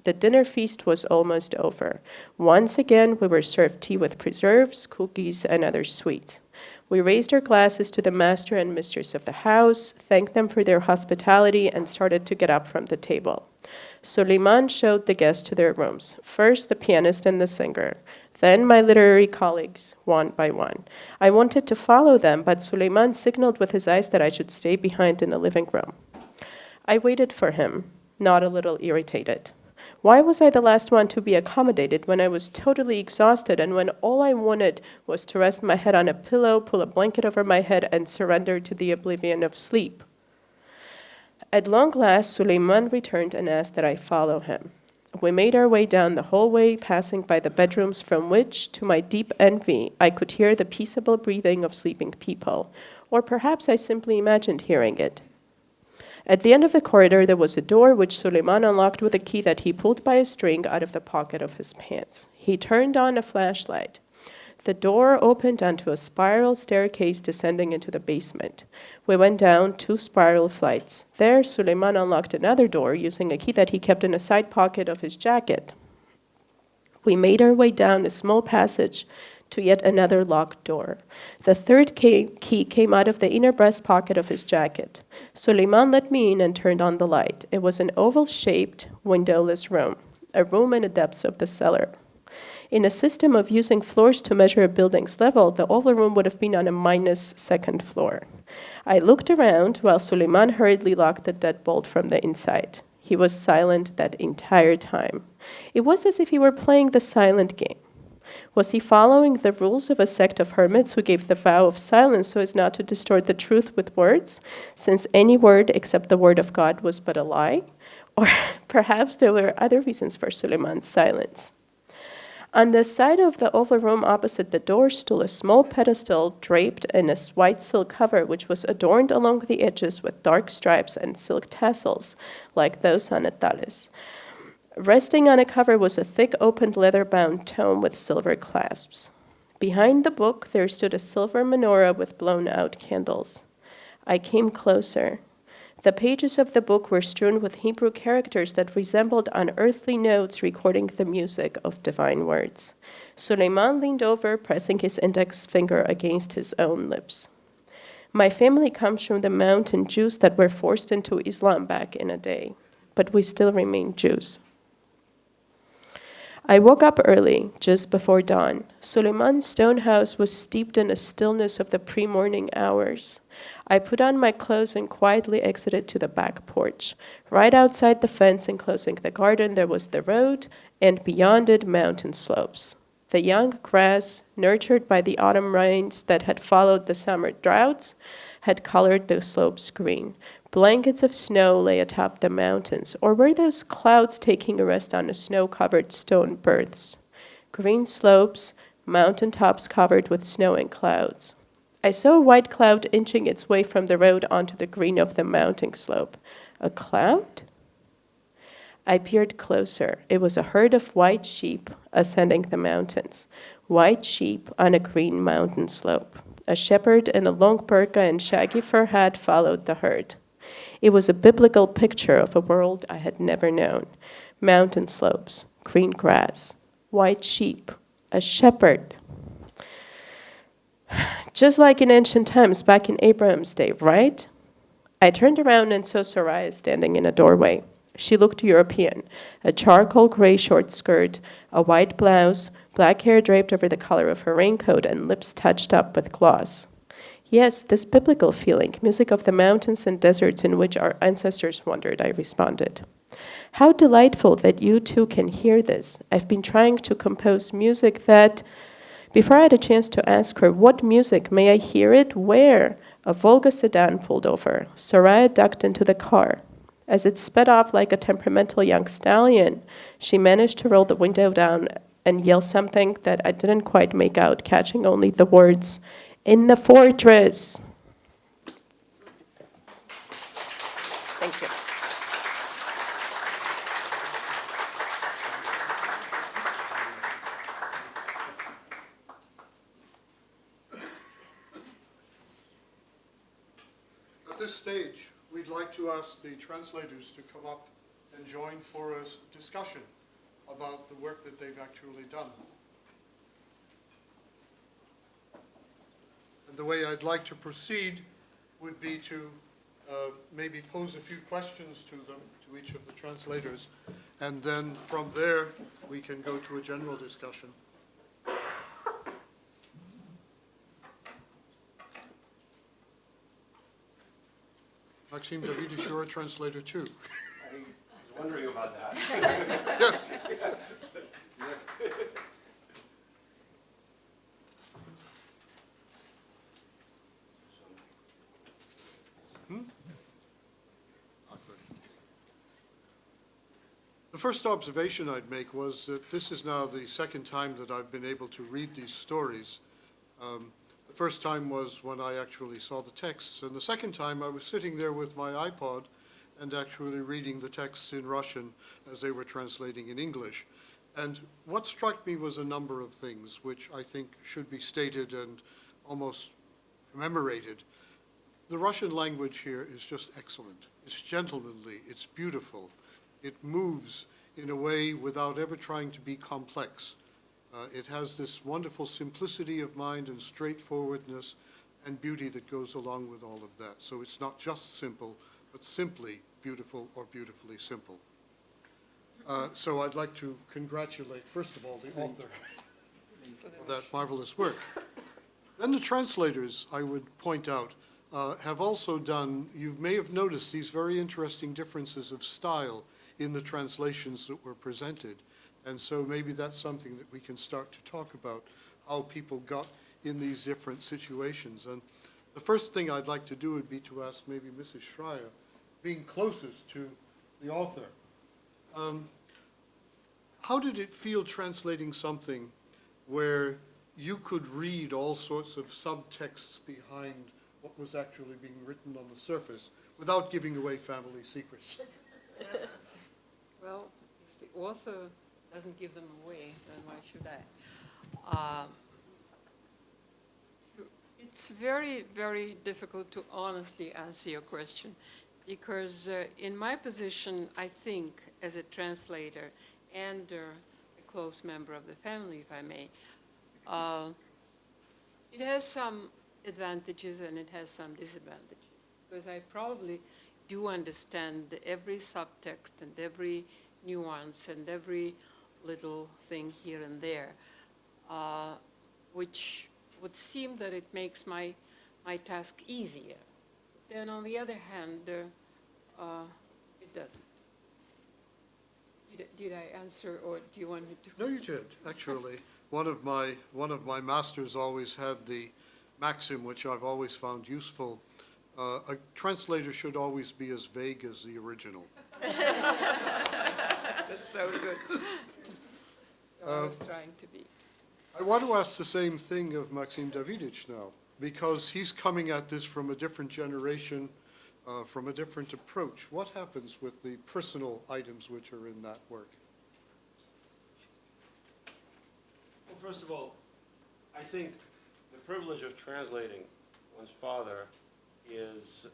The dinner feast was almost over. Once again, we were served tea with preserves, cookies, and other sweets. We raised our glasses to the master and mistress of the house, thanked them for their hospitality, and started to get up from the table. Suleiman showed the guests to their rooms, first the pianist and the singer, then my literary colleagues, one by one. I wanted to follow them, but Suleiman signaled with his eyes that I should stay behind in the living room. I waited for him, not a little irritated. Why was I the last one to be accommodated when I was totally exhausted and when all I wanted was to rest my head on a pillow, pull a blanket over my head, and surrender to the oblivion of sleep? At long last, Suleiman returned and asked that I follow him. We made our way down the hallway, passing by the bedrooms from which, to my deep envy, I could hear the peaceable breathing of sleeping people. Or perhaps I simply imagined hearing it. At the end of the corridor, there was a door which Suleiman unlocked with a key that he pulled by a string out of the pocket of his pants. He turned on a flashlight. The door opened onto a spiral staircase descending into the basement. We went down 2 spiral flights. There, Suleiman unlocked another door using a key that he kept in a side pocket of his jacket. We made our way down a small passage to yet another locked door. The third key came out of the inner breast pocket of his jacket. Suleiman let me in and turned on the light. It was an oval-shaped, windowless room, a room in the depths of the cellar. In a system of using floors to measure a building's level, the oval room would have been on a minus second floor. I looked around while Suleiman hurriedly locked the deadbolt from the inside. He was silent that entire time. It was as if he were playing the silent game. Was he following the rules of a sect of hermits who gave the vow of silence so as not to distort the truth with words, since any word except the word of God was but a lie? Or perhaps there were other reasons for Suleiman's silence. On the side of the oval room opposite the door stood a small pedestal draped in a white silk cover, which was adorned along the edges with dark stripes and silk tassels, like those on a talis. Resting on a cover was a thick, opened, leather-bound tome with silver clasps. Behind the book, there stood a silver menorah with blown-out candles. I came closer. The pages of the book were strewn with Hebrew characters that resembled unearthly notes recording the music of divine words. Suleiman leaned over, pressing his index finger against his own lips. My family comes from the mountain Jews that were forced into Islam back in a day, but we still remain Jews. I woke up early, just before dawn. Suleiman's stone house was steeped in a stillness of the pre-morning hours. I put on my clothes and quietly exited to the back porch. Right outside the fence enclosing the garden, there was the road, and beyond it, mountain slopes. The young grass, nurtured by the autumn rains that had followed the summer droughts, had colored the slopes green. Blankets of snow lay atop the mountains, or were those clouds taking a rest on the snow-covered stone berths? Green slopes, mountain tops covered with snow and clouds. I saw a white cloud inching its way from the road onto the green of the mountain slope. A cloud? I peered closer. It was a herd of white sheep ascending the mountains. White sheep on a green mountain slope. A shepherd in a long burqa and shaggy fur hat followed the herd. It was a biblical picture of a world I had never known. Mountain slopes, green grass, white sheep, a shepherd. Just like in ancient times, back in Abraham's day, right? I turned around and saw Soraya standing in a doorway. She looked European, a charcoal gray short skirt, a white blouse, black hair draped over the collar of her raincoat, and lips touched up with gloss. Yes, this biblical feeling, music of the mountains and deserts in which our ancestors wandered, I responded. How delightful that you too can hear this. I've been trying to compose music that... Before I had a chance to ask her, what music? May I hear it? Where? A Volga sedan pulled over. Soraya ducked into the car. As it sped off like a temperamental young stallion, she managed to roll the window down and yell something that I didn't quite make out, catching only the words, "In the fortress." Thank you. At this stage, we'd like to ask the translators to come up and join for a discussion about the work that they've actually done. And the way I'd like to proceed would be to maybe pose a few questions to them, to each of the translators, and then from there we can go to a general discussion. Maxime David, you're a translator too. I was wondering about that. Yes. The first observation I'd make was that this is now the second time that I've been able to read these stories. The first time was when I actually saw the texts, and the second time I was sitting there with my iPod and actually reading the texts in Russian as they were translating in English. And what struck me was a number of things which I think should be stated and almost commemorated. The Russian language here is just excellent. It's gentlemanly, it's beautiful, it moves in a way without ever trying to be complex. It has this wonderful simplicity of mind and straightforwardness and beauty that goes along with all of that. So it's not just simple, but simply beautiful or beautifully simple. So I'd like to congratulate, first of all, the author for that marvelous work. Then the translators, I would point out, have also done, you may have noticed these very interesting differences of style in the translations that were presented. And so maybe that's something that we can start to talk about, how people got in these different situations. And the first thing I'd like to do would be to ask maybe Mrs. Schreier, being closest to the author, how did it feel translating something where you could read all sorts of subtexts behind what was actually being written on the surface without giving away family secrets? Well, if the author doesn't give them away, then why should I? It's very, very difficult to honestly answer your question because in my position, I think, as a translator and a close member of the family, if I may, it has some advantages and it has some disadvantages because I probably do understand every subtext and every nuance and every little thing here and there, which would seem that it makes my task easier. Then on the other hand, it doesn't. Did I answer, or do you want me to? No, you did, actually. One of my masters always had the maxim, which I've always found useful. A translator should always be as vague as the original. That's so good. So I was trying to be. I want to ask the same thing of Maxim Davidovich now, because he's coming at this from a different generation, from a different approach. What happens with the personal items which are in that work? Well, first of all, I think the privilege of translating one's father is,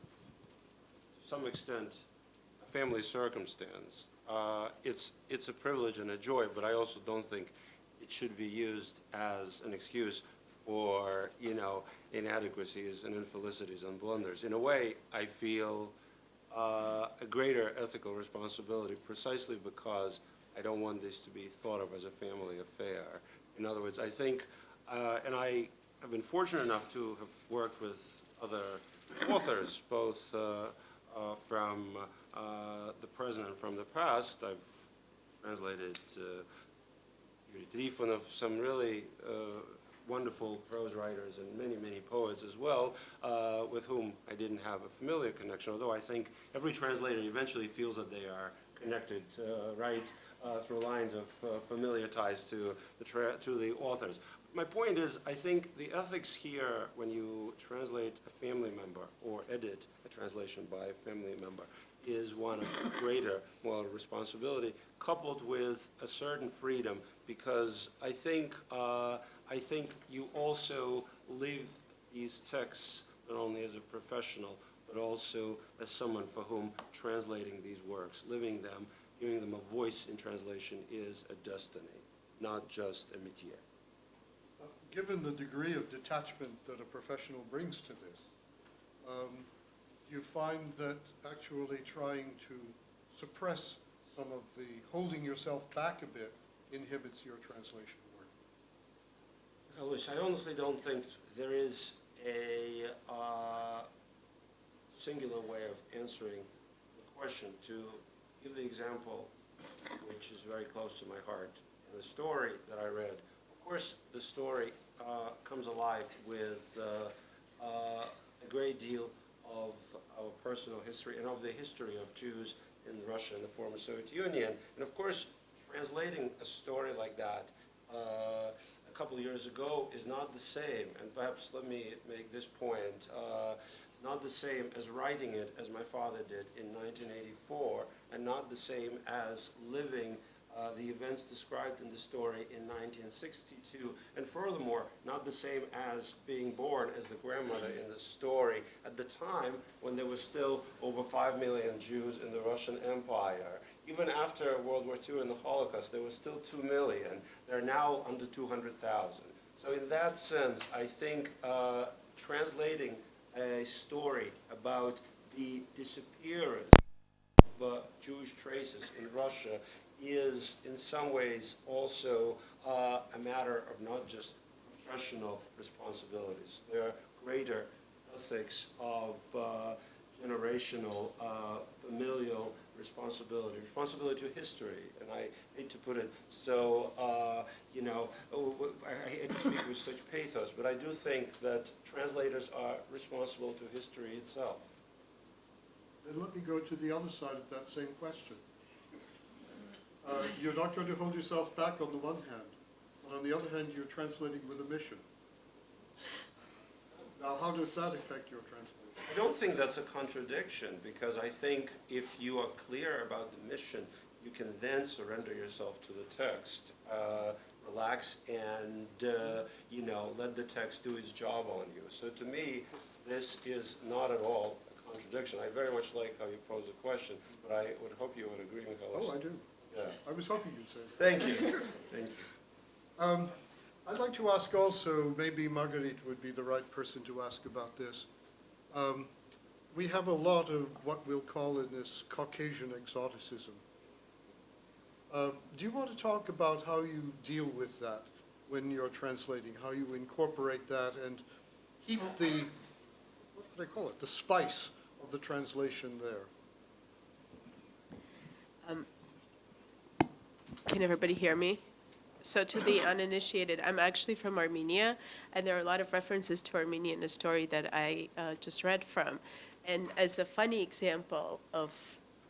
to some extent, a family circumstance. It's a privilege and a joy, but I also don't think it should be used as an excuse for, inadequacies and infelicities and blunders. In a way, I feel a greater ethical responsibility precisely because I don't want this to be thought of as a family affair. In other words, I think, and I have been fortunate enough to have worked with other authors, both from the present and from the past. I've translated Yuri Trifonov, some really wonderful prose writers and many, many poets as well, with whom I didn't have a familiar connection, although I think every translator eventually feels that they are connected, right, through lines of familiar ties to the authors. My point is, I think the ethics here, when you translate a family member or edit a translation by a family member, is one of greater moral responsibility, coupled with a certain freedom, because I think you also live these texts not only as a professional, but also as someone for whom translating these works, living them, giving them a voice in translation is a destiny, not just a métier. Given the degree of detachment that a professional brings to this, you find that actually trying to suppress some of the holding yourself back a bit inhibits your translation work? Louis, I honestly don't think there is a singular way of answering the question. To give the example, which is very close to my heart, in the story that I read, of course, the story comes alive with a great deal of our personal history and of the history of Jews in Russia and the former Soviet Union. And of course, translating a story like that a couple of years ago is not the same, and perhaps let me make this point, not the same as writing it as my father did in 1984, and not the same as living the events described in the story in 1962, and furthermore, not the same as being born as the grandmother in the story at the time when there was still over 5 million Jews in the Russian Empire. Even after World War II and the Holocaust, there was still 2 million. They're now under 200,000. So in that sense, I think translating a story about the disappearance of Jewish traces in Russia is in some ways also a matter of not just professional responsibilities. There are greater ethics of generational, familial responsibility to history, and I hate to put it so, I hate to speak with such pathos, but I do think that translators are responsible to history itself. Then let me go to the other side of that same question. You're not going to hold yourself back on the one hand, but on the other hand, you're translating with a mission. Now, how does that affect your translation? I don't think that's a contradiction, because I think if you are clear about the mission, you can then surrender yourself to the text, relax, and let the text do its job on you. So to me, this is not at all a contradiction. I very much like how you pose the question, but I would hope you would agree, Michaelis. Oh, I do. Yeah. I was hoping you'd say that. Thank you. Thank you. I'd like to ask also, maybe Marguerite would be the right person to ask about this. We have a lot of what we'll call in this Caucasian exoticism. Do you want to talk about how you deal with that when you're translating, how you incorporate that and keep the, what do they call it, the spice of the translation there? Can everybody hear me? So to the uninitiated, I'm actually from Armenia, and there are a lot of references to Armenia in the story that I just read from. And as a funny example of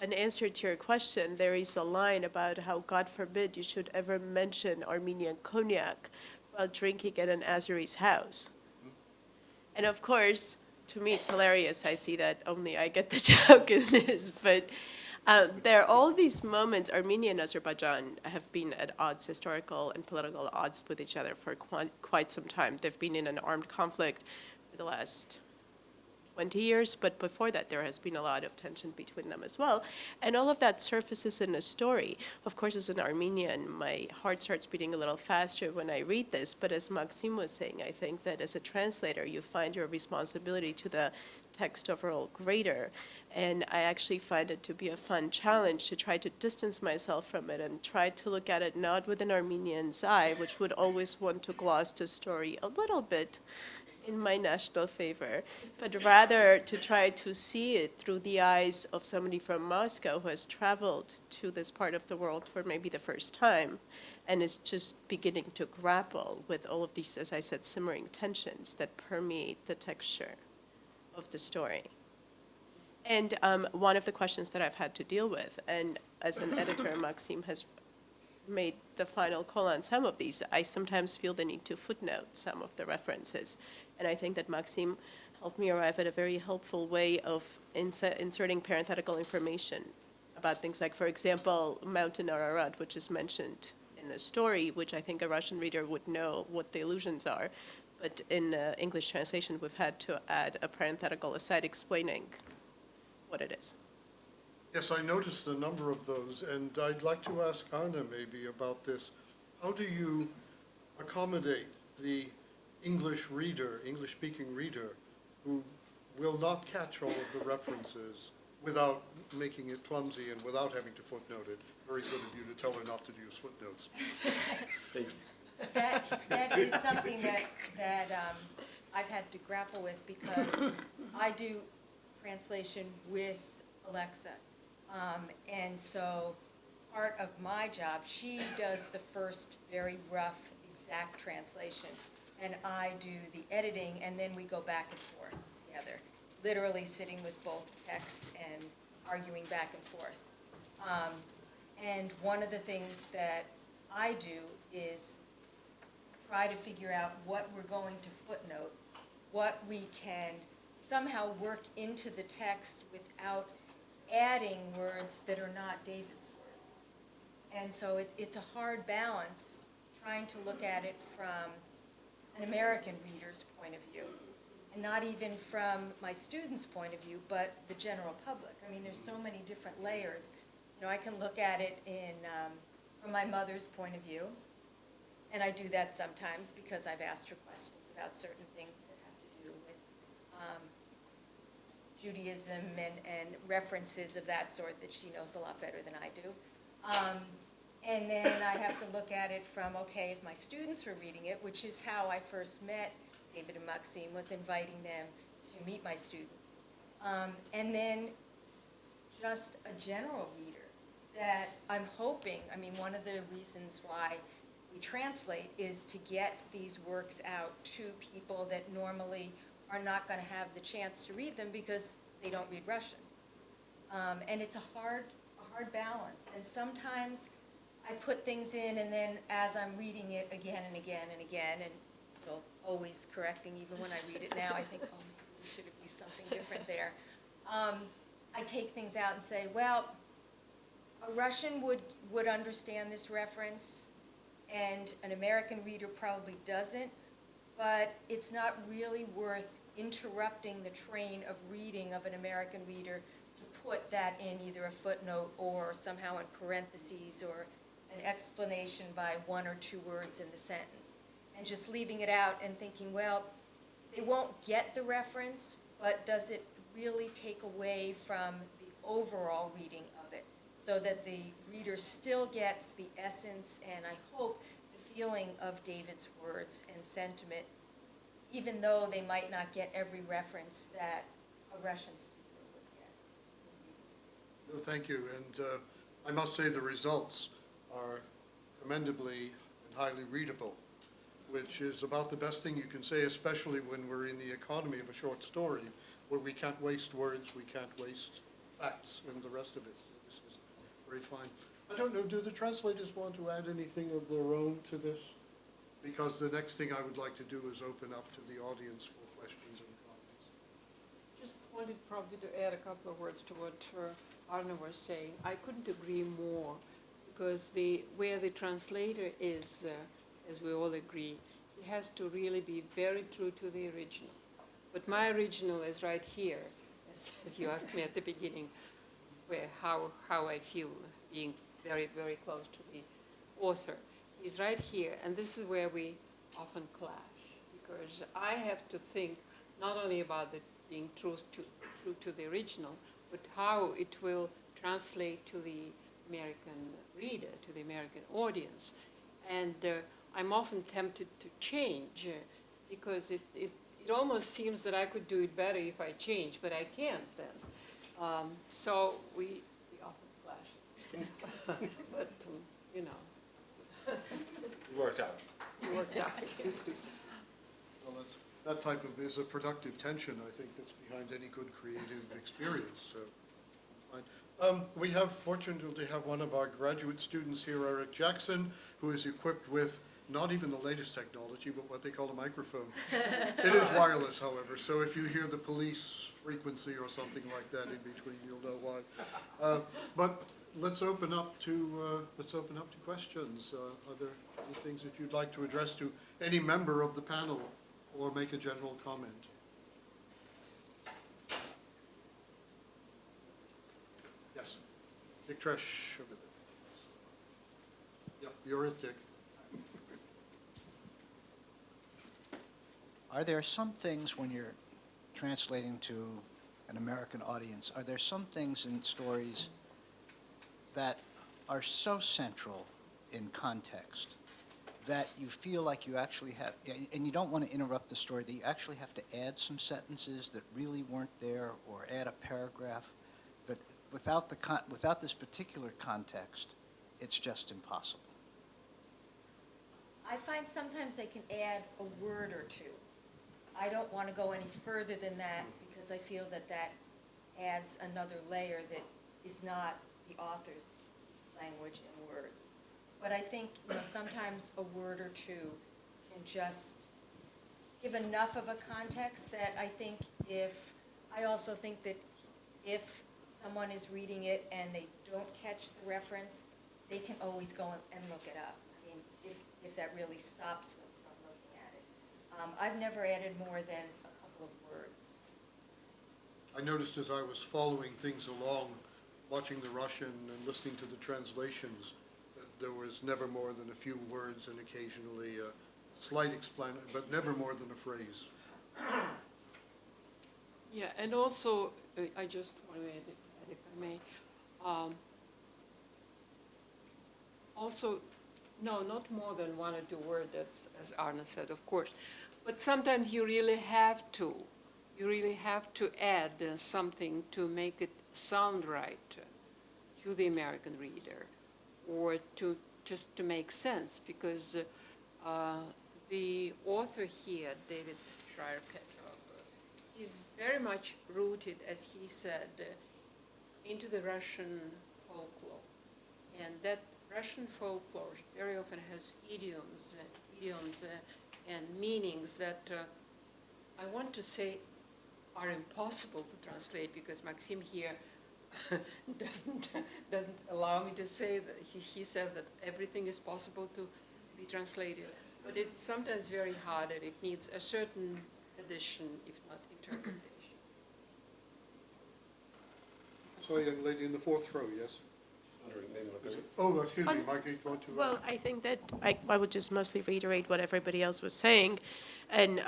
an answer to your question, there is a line about how, God forbid, you should ever mention Armenian cognac while drinking at an Azeri's house. And of course, to me, it's hilarious. I see that only I get the joke in this, but there are all these moments. Armenia and Azerbaijan have been at odds, historical and political odds with each other for quite some time. They've been in an armed conflict for the last 20 years, but before that there has been a lot of tension between them as well. And all of that surfaces in the story. Of course, as an Armenian, my heart starts beating a little faster when I read this, but as Maxime was saying, I think that as a translator, you find your responsibility to the text overall greater. And I actually find it to be a fun challenge to try to distance myself from it and try to look at it not with an Armenian's eye, which would always want to gloss the story a little bit in my national favor, but rather to try to see it through the eyes of somebody from Moscow who has traveled to this part of the world for maybe the first time and is just beginning to grapple with all of these, as I said, simmering tensions that permeate the texture of the story. And one of the questions that I've had to deal with, and as an editor, Maxime has made the final call on some of these, I sometimes feel the need to footnote some of the references. And I think that Maxime helped me arrive at a very helpful way of inserting parenthetical information about things like, for example, Mountain Ararat, which is mentioned in the story, which I think a Russian reader would know what the allusions are. But in English translation, we've had to add a parenthetical aside explaining what it is. Yes, I noticed a number of those, and I'd like to ask Anna maybe about this. How do you accommodate the English reader, English-speaking reader, who will not catch all of the references without making it clumsy and without having to footnote it? Very good of you to tell her not to use footnotes. Thank you. That is something that I've had to grapple with because I do translation with Alexa. And so part of my job, she does the first very rough, exact translation, and I do the editing, and then we go back and forth together, literally sitting with both texts and arguing back and forth. And one of the things that I do is try to figure out what we're going to footnote, what we can somehow work into the text without adding words that are not David's words. And so it's a hard balance trying to look at it from an American reader's point of view, and not even from my students' point of view, but the general public. I mean, there's so many different layers I can look at it from my mother's point of view, and I do that sometimes because I've asked her questions about certain things that have to do with Judaism and references of that sort that she knows a lot better than I do. And then I have to look at it from, okay, if my students were reading it, which is how I first met David and Maxime, was inviting them to meet my students. And then just a general reader that I'm hoping, one of the reasons why we translate is to get these works out to people that normally are not going to have the chance to read them because they don't read Russian. And it's a hard balance. And sometimes I put things in, and then as I'm reading it again and again and again, and still always correcting, even when I read it now, I think, oh, maybe we should have used something different there. I take things out and say, well, a Russian would understand this reference, and an American reader probably doesn't, but it's not really worth interrupting the train of reading of an American reader to put that in either a footnote or somehow in parentheses or an explanation by one or two words in the sentence, and just leaving it out and thinking, well, they won't get the reference, but does it really take away from the overall reading of it, so that the reader still gets the essence and, I hope, the feeling of David's words and sentiment, even though they might not get every reference that a Russian speaker would get. No, thank you, and I must say the results are commendably and highly readable, which is about the best thing you can say, especially when we're in the economy of a short story, where we can't waste words, we can't waste facts, and the rest of it. This is very fine. I don't know, do the translators want to add anything of their own to this? Because the next thing I would like to do is open up to the audience for questions and comments. Just wanted probably to add a couple of words to what Arne was saying. I couldn't agree more, because where the translator is, as we all agree, he has to really be very true to the original. But my original is right here, as you asked me at the beginning, how I feel being very, very close to the author. He's right here, and this is where we often clash, because I have to think not only about being true to the original, but how it will translate to the American reader, to the American audience. And I'm often tempted to change, because it almost seems that I could do it better if I change, but I can't then. So we often clash. But, you know. It worked out. It worked out. Well, that type of is a productive tension, I think, that's behind any good creative experience, so that's fine. We have, fortunately, have one of our graduate students here, Eric Jackson, who is equipped with not even the latest technology, but what they call a microphone. It is wireless, however, so if you hear the police frequency or something like that in between, you'll know why. But let's open up to questions. Are there any things that you'd like to address to any member of the panel, or make a general comment? Yes, Dick Tresh over there. Yep, you're it, Dick. Are there some things when you're translating to an American audience, are there some things in stories that are so central in context that you feel like you actually have, and you don't want to interrupt the story, that you actually have to add some sentences that really weren't there, or add a paragraph, but without this particular context, it's just impossible? I find sometimes I can add a word or two. I don't want to go any further than that, because I feel that that adds another layer that is not the author's language and words. But I think, sometimes a word or two can just give enough of a context that I also think that if someone is reading it and they don't catch the reference, they can always go and look it up. I mean, if that really stops them from looking at it. I've never added more than a couple of words. I noticed as I was following things along watching the Russian and listening to the translations, that there was never more than a few words and occasionally a slight explanation, but never more than a phrase. Yeah, and also, I just want to add, if I may, also, no, not more than one or two words, as Arne said, of course. But sometimes you really have to. You really have to add something to make it sound right to the American reader, or just to make sense, because the author here, David Schreier-Petrov, is very much rooted, as he said, into the Russian folklore. And that Russian folklore very often has idioms and meanings that I want to say are impossible to translate, because Maxim here doesn't allow me to say that. He says that everything is possible to be translated. But it's sometimes very hard, and it needs a certain addition, if not interpretation. So, young lady in the fourth row, yes? Wondering, maybe look at it. Oh, excuse me, Mike, you want to? Well, I think that I would just mostly reiterate what everybody else was saying, and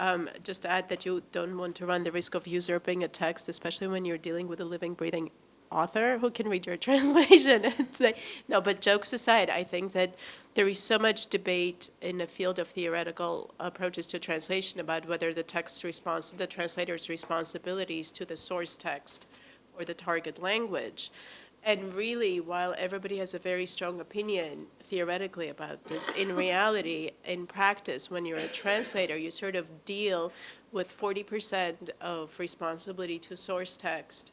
just add that you don't want to run the risk of usurping a text, especially when you're dealing with a living, breathing author who can read your translation and say, no, but jokes aside, I think that there is so much debate in the field of theoretical approaches to translation about whether the translator's responsibilities to the source text or the target language. And really, while everybody has a very strong opinion theoretically about this, in reality, in practice, when you're a translator, you sort of deal with 40% of responsibility to source text,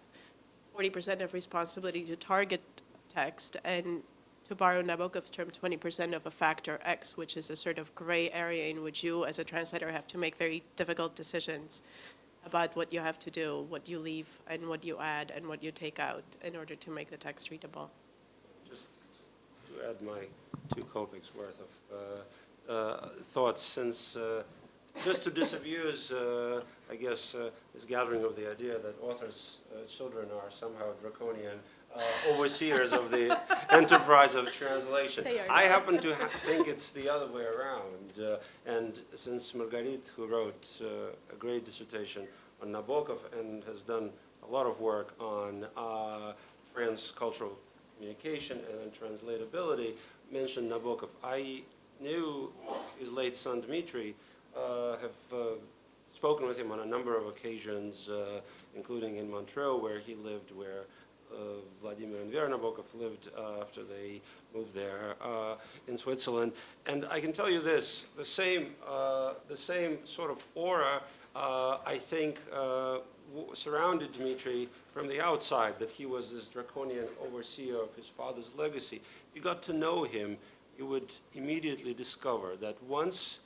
40% of responsibility to target text, and to borrow Nabokov's term, 20% of a factor X, which is a sort of gray area in which you, as a translator, have to make very difficult decisions about what you have to do, what you leave, and what you add, and what you take out in order to make the text readable. Just to add my 2 Kopecks worth of thoughts, since just to disabuse, I guess, this gathering of the idea that authors' children are somehow draconian overseers of the enterprise of translation. They are I not. happen to think it's the other way around. And since Margarit, who wrote a great dissertation on Nabokov and has done a lot of work on transcultural communication and on translatability, mentioned Nabokov. I knew his late son Dmitry, have spoken with him on a number of occasions, including in Montreux, where he lived, where Vladimir and Vera Nabokov lived after they moved there in Switzerland. And I can tell you this, the same sort of aura, I think, surrounded Dmitry from the outside, that he was this draconian overseer of his father's legacy. You got to know him, you would immediately discover that once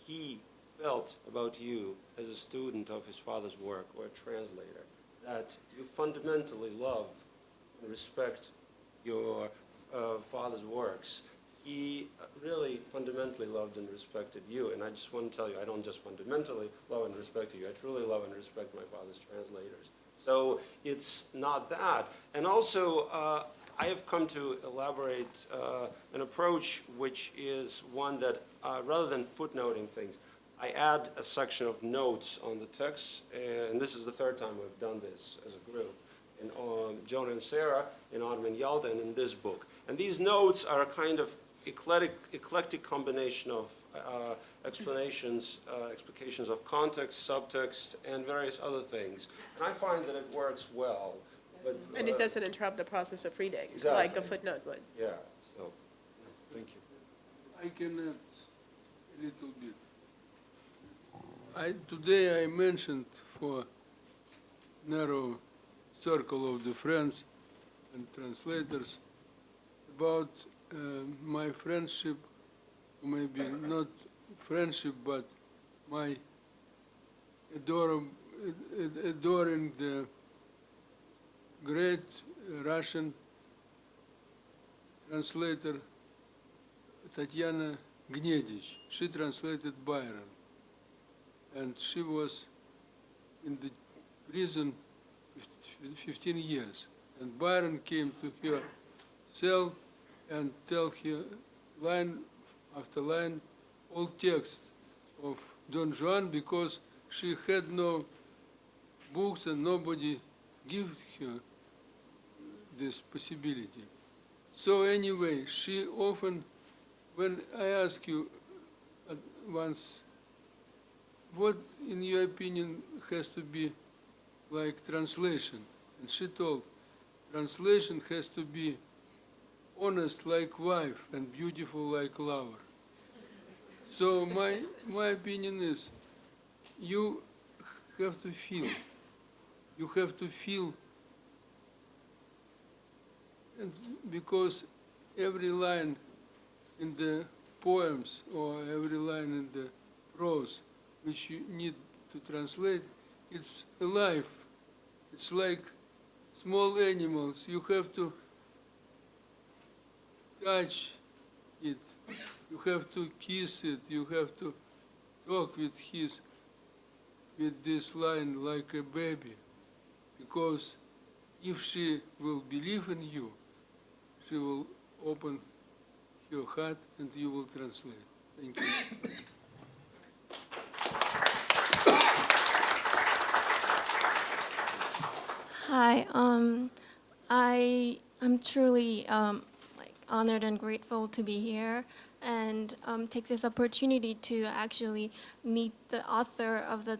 he felt about you as a student of his father's work or a translator, that you fundamentally love and respect your father's works. He really fundamentally loved and respected you, and I just want to tell you, I don't just fundamentally love and respect you, I truly love and respect my father's translators. So it's not that. And also, I have come to elaborate an approach which is one that, rather than footnoting things, I add a section of notes on the text, and this is the 3rd time we've done this as a group, in Jonah and Sarah, in Autumn and Yalta, and in this book. And these notes are a kind of eclectic combination of explanations, explications of context, subtext, and various other things. And I find that it works well. But, And it doesn't interrupt the process of reading, Exactly. like a footnote would. Yeah, so, thank you. I can add a little bit. Today I mentioned for narrow circle of the friends and translators about my friendship, maybe not friendship, but my adoring the great Russian translator Tatiana Gnedich. She translated Byron. And she was in the prison 15 years. And Byron came to her cell and tell her line after line all text of Don Juan because she had no books and nobody gave her this possibility. So anyway, she often, when I ask you once, what in your opinion has to be like translation? And she told, translation has to be honest like wife and beautiful like lover. So my opinion is, you have to feel. You have to feel, and because every line in the poems or every line in the prose which you need to translate, it's alive. It's like small animals. You have to touch it. You have to kiss it. You have to talk with this line like a baby. Because if she will believe in you, she will open your heart and you will translate. Thank you. Hi, I'm truly honored and grateful to be here and take this opportunity to actually meet the author of the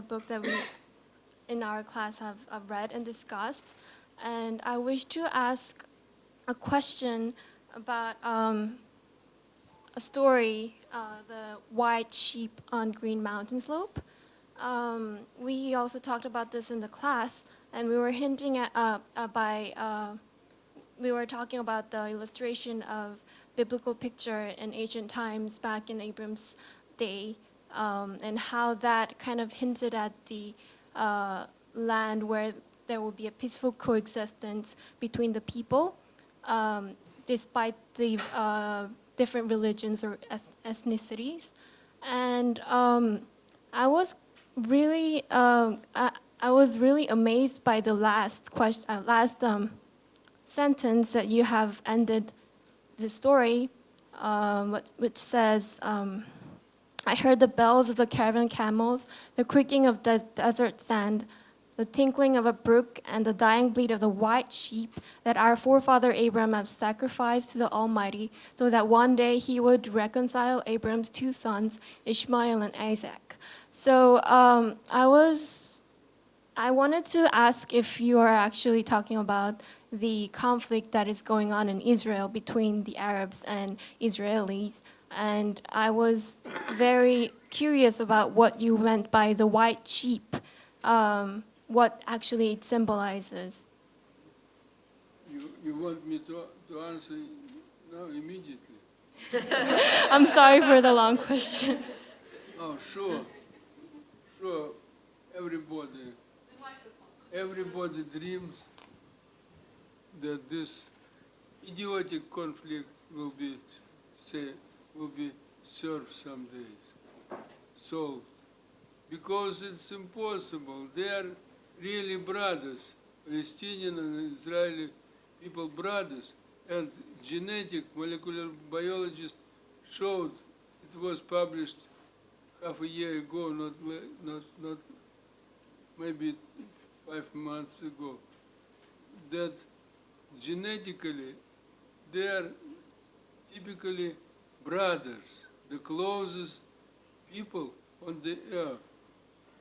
book that we in our class have read and discussed. And I wish to ask a question about a story, The White Sheep on Green Mountain Slope. We also talked about this in the class, and we were hinting at we were talking about the illustration of biblical picture in ancient times back in Abram's day, and how that kind of hinted at the land where there will be a peaceful coexistence between the people, despite the different religions or ethnicities. And I was really amazed by the last sentence that you have ended the story, which says, I heard the bells of the caravan camels, the creaking of the desert sand, the tinkling of a brook, and the dying bleat of the white sheep that our forefather Abraham had sacrificed to the Almighty, so that one day he would reconcile Abraham's two sons, Ishmael and Isaac. So I wanted to ask if you are actually talking about the conflict that is going on in Israel between the Arabs and Israelis. And I was very curious about what you meant by the white sheep, what actually it symbolizes. You want me to answer now immediately? I'm sorry for the long question. Oh, sure. Everybody dreams that this idiotic conflict will be solved someday, solved. Because it's impossible. They are really brothers, Palestinian and Israeli people brothers, and genetic molecular biologists showed, it was published half a year ago, not maybe 5 months ago, that genetically they are typically brothers, the closest people on the earth.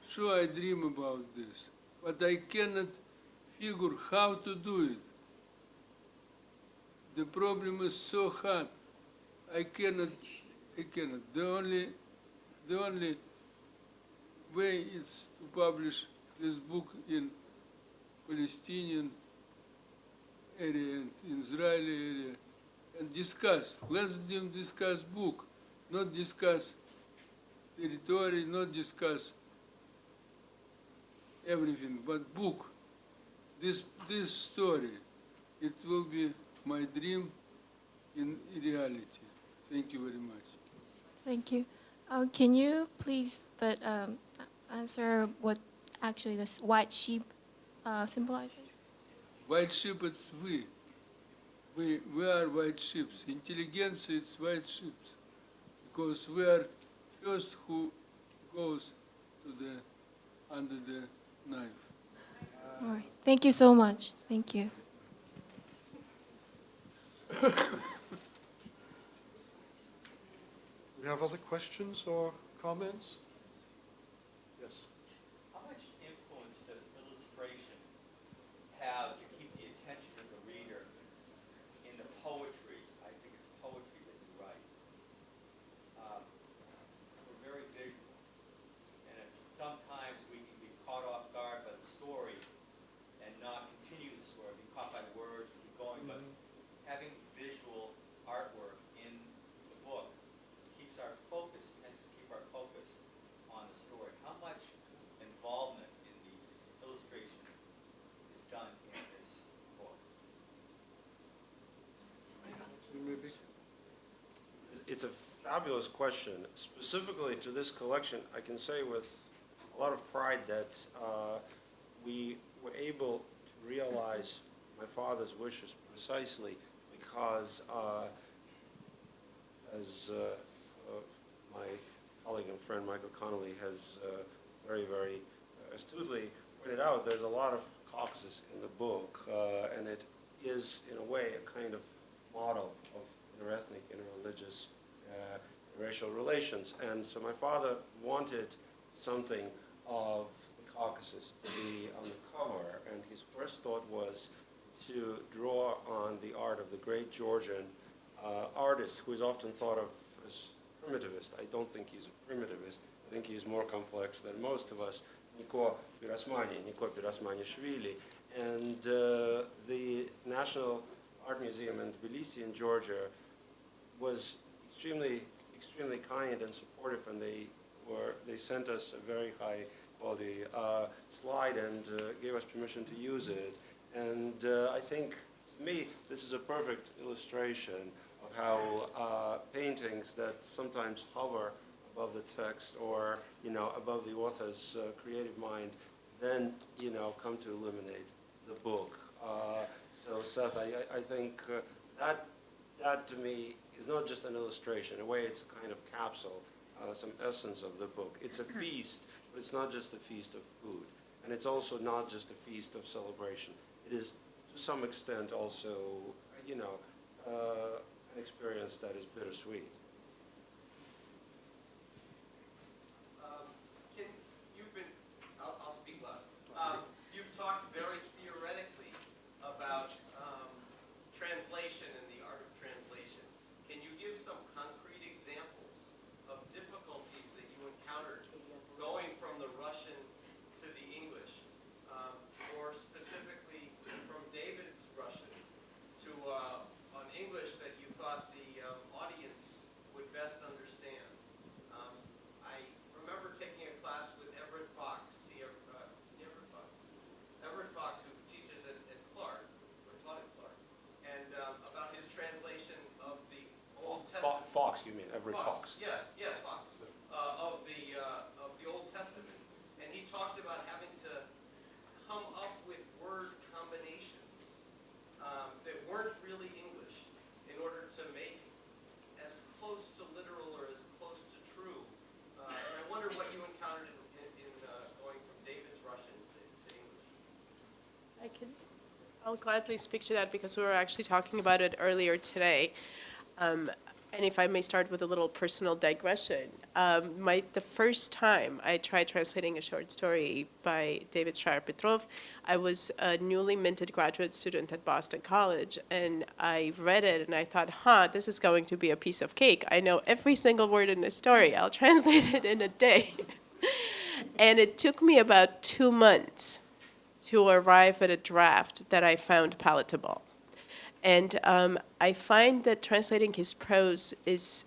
Sure, I dream about this, but I cannot figure how to do it. The problem is so hard. I cannot. The only way is to publish this book in Palestinian area and in Israeli area and discuss. Let them discuss book, not discuss territory, not discuss everything, but book. This story, it will be my dream in reality. Thank you very much. Thank you. Can you please answer what actually this white sheep symbolizes? White sheep, it's we. We are white sheep. Intelligence, it's white sheep. Because we are first who goes to the under the knife. All right. Thank you so much. Thank you. We have other questions or comments? Yes. How much influence does illustration have to keep the attention of the reader in the poetry? I think it's poetry that you write. We're very visual, and it's sometimes we can be caught off guard by the story and not continue the story, be caught by words, keep going, but having visual artwork in the book keeps our focus, tends to keep our focus on the story. How much involvement in the illustration is done in this book? Maybe. It's a fabulous question. Specifically to this collection, I can say with a lot of pride that we were able to realize my father's wishes precisely because, as my colleague and friend Michael Connolly has very astutely pointed out, there's a lot of caucasus in the book, and it is, in a way, a kind of model of interethnic, interreligious, racial relations. And so my father wanted something of the Caucasus to be on the cover, and his first thought was to draw on the art of the great Georgian artist who is often thought of as primitivist. I don't think he's a primitivist. I think he's more complex than most of us, Niko Pirasmanishvili. And the National Art Museum in Tbilisi in Georgia was extremely kind and supportive, and they sent us a very high quality slide and gave us permission to use it. And I think, to me, this is a perfect illustration of how paintings that sometimes hover above the text or, above the author's creative mind, then, come to illuminate the book. So, Seth, I think that to me is not just an illustration. In a way, it's a kind of capsule, some essence of the book. It's a feast, but it's not just a feast of food. And it's also not just a feast of celebration. It is, to some extent, also, an experience that is bittersweet. I'll speak less. You've talked very theoretically about translation and the art of translation. Can you give some concrete examples of difficulties that you encountered going from the Russian to the English, or specifically from David's Russian to an English that you thought the audience would best understand? I remember taking a class with Everett Fox, Everett Fox, who teaches at Clark, or taught at Clark, and about his translation of the Old Testament. Fox, you mean, Everett Fox. Yes, Fox, of the Old Testament, and he talked about having to come up with word combinations that weren't really English in order to make as close to literal or as close to true. And I wonder what you encountered in going from David's Russian to English. I'll gladly speak to that because we were actually talking about it earlier today. And if I may start with a little personal digression, the first time I tried translating a short story by David Schreier Petrov, I was a newly minted graduate student at Boston College, and I read it and I thought, this is going to be a piece of cake. I know every single word in this story. I'll translate it in a day. And it took me about 2 months to arrive at a draft that I found palatable. And I find that translating his prose is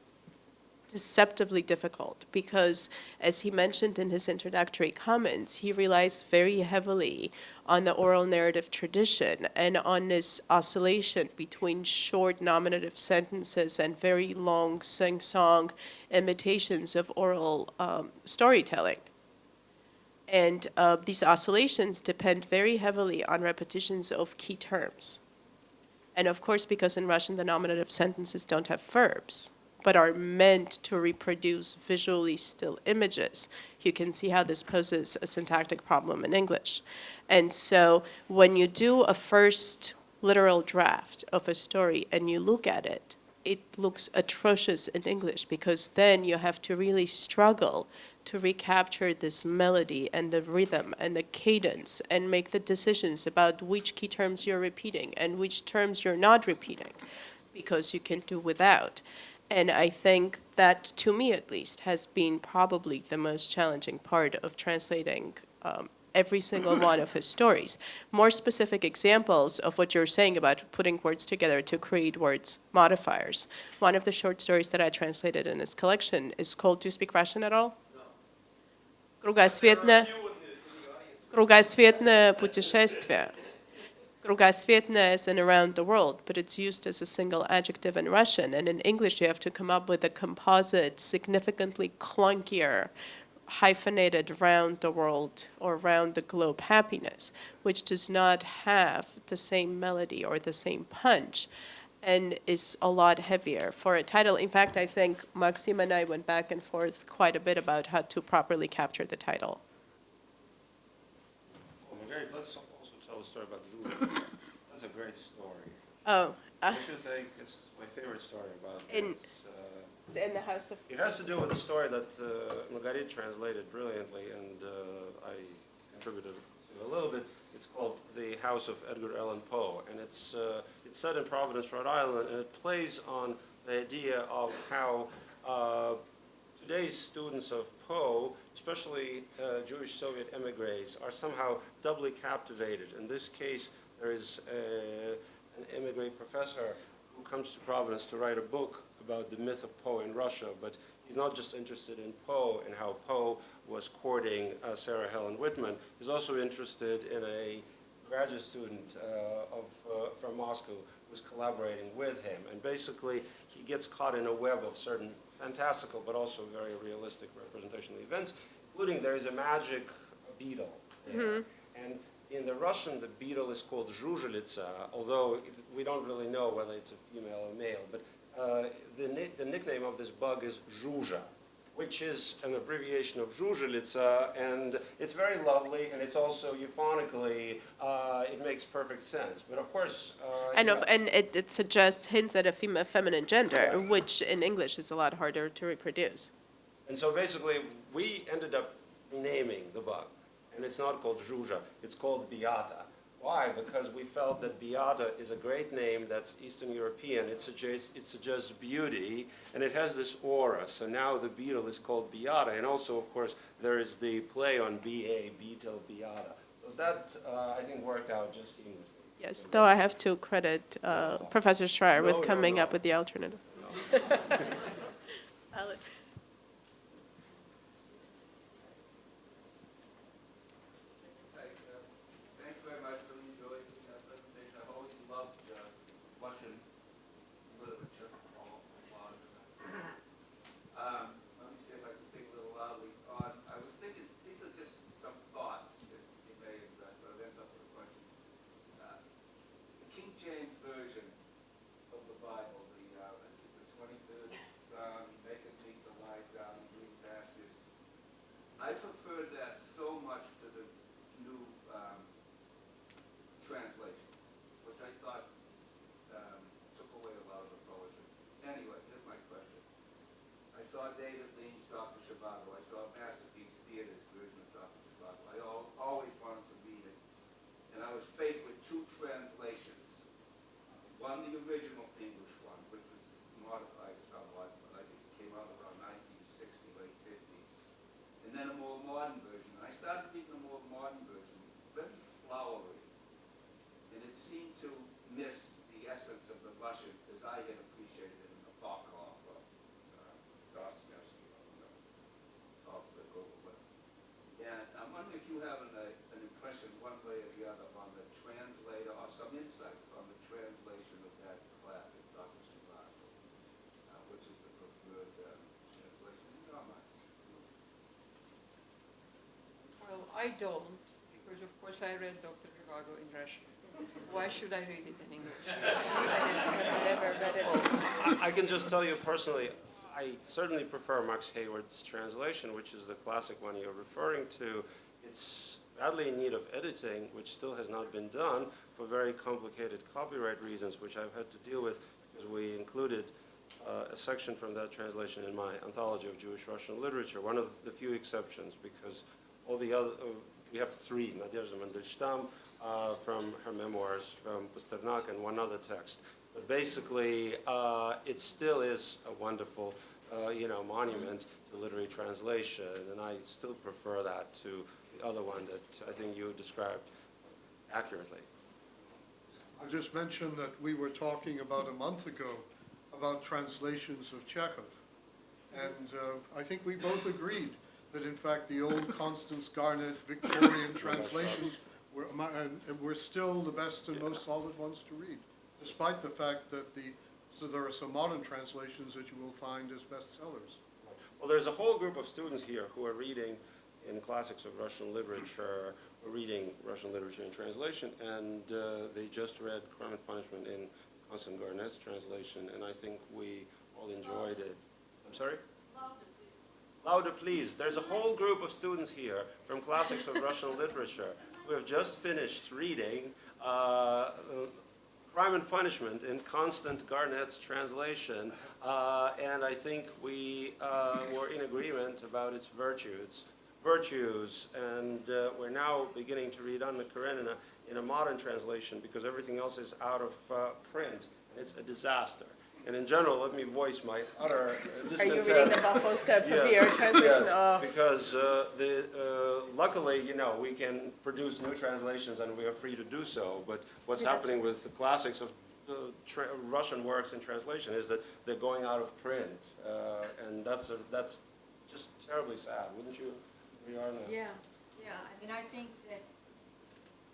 deceptively difficult because, as he mentioned in his introductory comments, he relies very heavily on the oral narrative tradition and on this oscillation between short nominative sentences and very long sing-song imitations of oral storytelling. And these oscillations depend very heavily on repetitions of key terms. And of course, because in Russian the nominative sentences don't have verbs, but are meant to reproduce visually still images, you can see how this poses a syntactic problem in English. And so when you do a first literal draft of a story and you look at it, it looks atrocious in English because then you have to really struggle to recapture this melody and the rhythm and the cadence and make the decisions about which key terms you're repeating and which terms you're not repeating because you can do without. And I think that, to me at least, has been probably the most challenging part of translating every single one of his stories. More specific examples of what you're saying about putting words together to create words modifiers. One of the short stories that I translated in his collection is called, do you speak Russian at all? Кругосветное путешествие. Кругосветное is in around the world, but it's used as a single adjective in Russian. And in English, you have to come up with a composite, significantly clunkier, hyphenated round the world or round the globe happiness, which does not have the same melody or the same punch and is a lot heavier for a title. In fact, I think Maxim and I went back and forth quite a bit about how to properly capture the title. Well, Margaret, let's also tell a story about Zhuzh. That's a great story. Oh, Don't you think it's my favorite story about In- this? in the House of... It has to do with a story that Margaret translated brilliantly, and I contributed to a little bit. It's called The House of Edgar Allan Poe, and it's set in Providence, Rhode Island, and it plays on the idea of how today's students of Poe, especially Jewish Soviet emigres, are somehow doubly captivated. In this case, there is an emigre professor who comes to Providence to write a book about the myth of Poe in Russia, but he's not just interested in Poe and how Poe was courting Sarah Helen Whitman. He's also interested in a graduate student from Moscow who's collaborating with him. And basically, he gets caught in a web of certain fantastical but also very realistic representation of events, including there is a magic beetle there. And in the Russian, the beetle is called zhuzhelitsa, although we don't really know whether it's a female or male. But the nickname of this bug is zhuzha, which is an abbreviation of zhuzhelitsa, and it's very lovely, and it's also euphonically, it makes perfect sense. But of course... and it suggests hints at a feminine gender, Correct. which in English is a lot harder to reproduce. And so basically, we ended up renaming the bug. And it's not called Zhuzha, it's called Beata. Why? Because we felt that Beata is a great name that's Eastern European. It suggests beauty, and it has this aura. So now the beetle is called Beata. And also, of course, there is the play on B.A., beetle, Beata. So that, I think, worked out just seamlessly. Yes, though I have to credit Professor Schreier with No, coming up no. with the alternative. Thanks very much. Really enjoyed the presentation. I've always loved Russian literature. Let me see if I can speak a little loudly. I was thinking, these are just some thoughts that you may address, but I've ended up with a question. The King James Version of the Bible, it's the 23rd Psalm, he maketh me to lie down in green pastures. I prefer that so much to the new translations, which I thought took away a lot of the poetry. Anyway, here's my question. I saw David Lean's Dr. Zhivago. I saw Masterpiece Theater's version of Dr. Zhivago. I always wanted to read it. And I was faced with two translations. One, the original English one, which was modified somewhat, but I think it came out around 1960, late 50s. And then a more modern version. And I started reading the more modern version, very flowery. And it seemed to miss the essence of the Russian as I had appreciated it in the Nabokov or Dostoevsky or Tolstoy or Well, I don't, because of course I read Dr. Zhivago in Russian. Why should I read it in English? I've never read it. I can just tell you personally, I certainly prefer Max Hayward's translation, which is the classic one you're referring to. It's badly in need of editing, which still has not been done for very complicated copyright reasons, which I've had to deal with because we included a section from that translation in my anthology of Jewish Russian literature, one of the few exceptions, because all the other, we have three, Nadezhda Mandelstam, from her memoirs, from Pasternak, and one other text. But basically, it still is a wonderful, monument to literary translation, and I still prefer that to the other one that I think you described accurately. I just mentioned that we were talking about a month ago about translations of Chekhov. And I think we both agreed that in fact the old Constance Garnett Victorian translations were still the best and most solid ones to read, despite the fact that there are some modern translations that you will find as bestsellers. Well, there's a whole group of students here who are reading in classics of Russian literature, or reading Russian literature in translation, and they just read Crime and Punishment in Constance Garnett's translation, and I think we all enjoyed it. I'm sorry? Louder, please. There's a whole group of students here from classics of Russian literature who have just finished reading Crime and Punishment in Constance Garnett's translation, and I think we were in agreement about its virtues, and we're now beginning to read Anna Karenina in a modern translation because everything else is out of print. It's a disaster. And in general, let me voice my utter Are discontent. you reading the Bachowska Papier Yes, translation? yes, Oh. because luckily, we can produce new translations and we are free to do so. But what's happening with the classics of Russian works in translation is that they're going out of print, and that's just terribly sad, wouldn't you agree, Arna? Yeah. I mean, I think that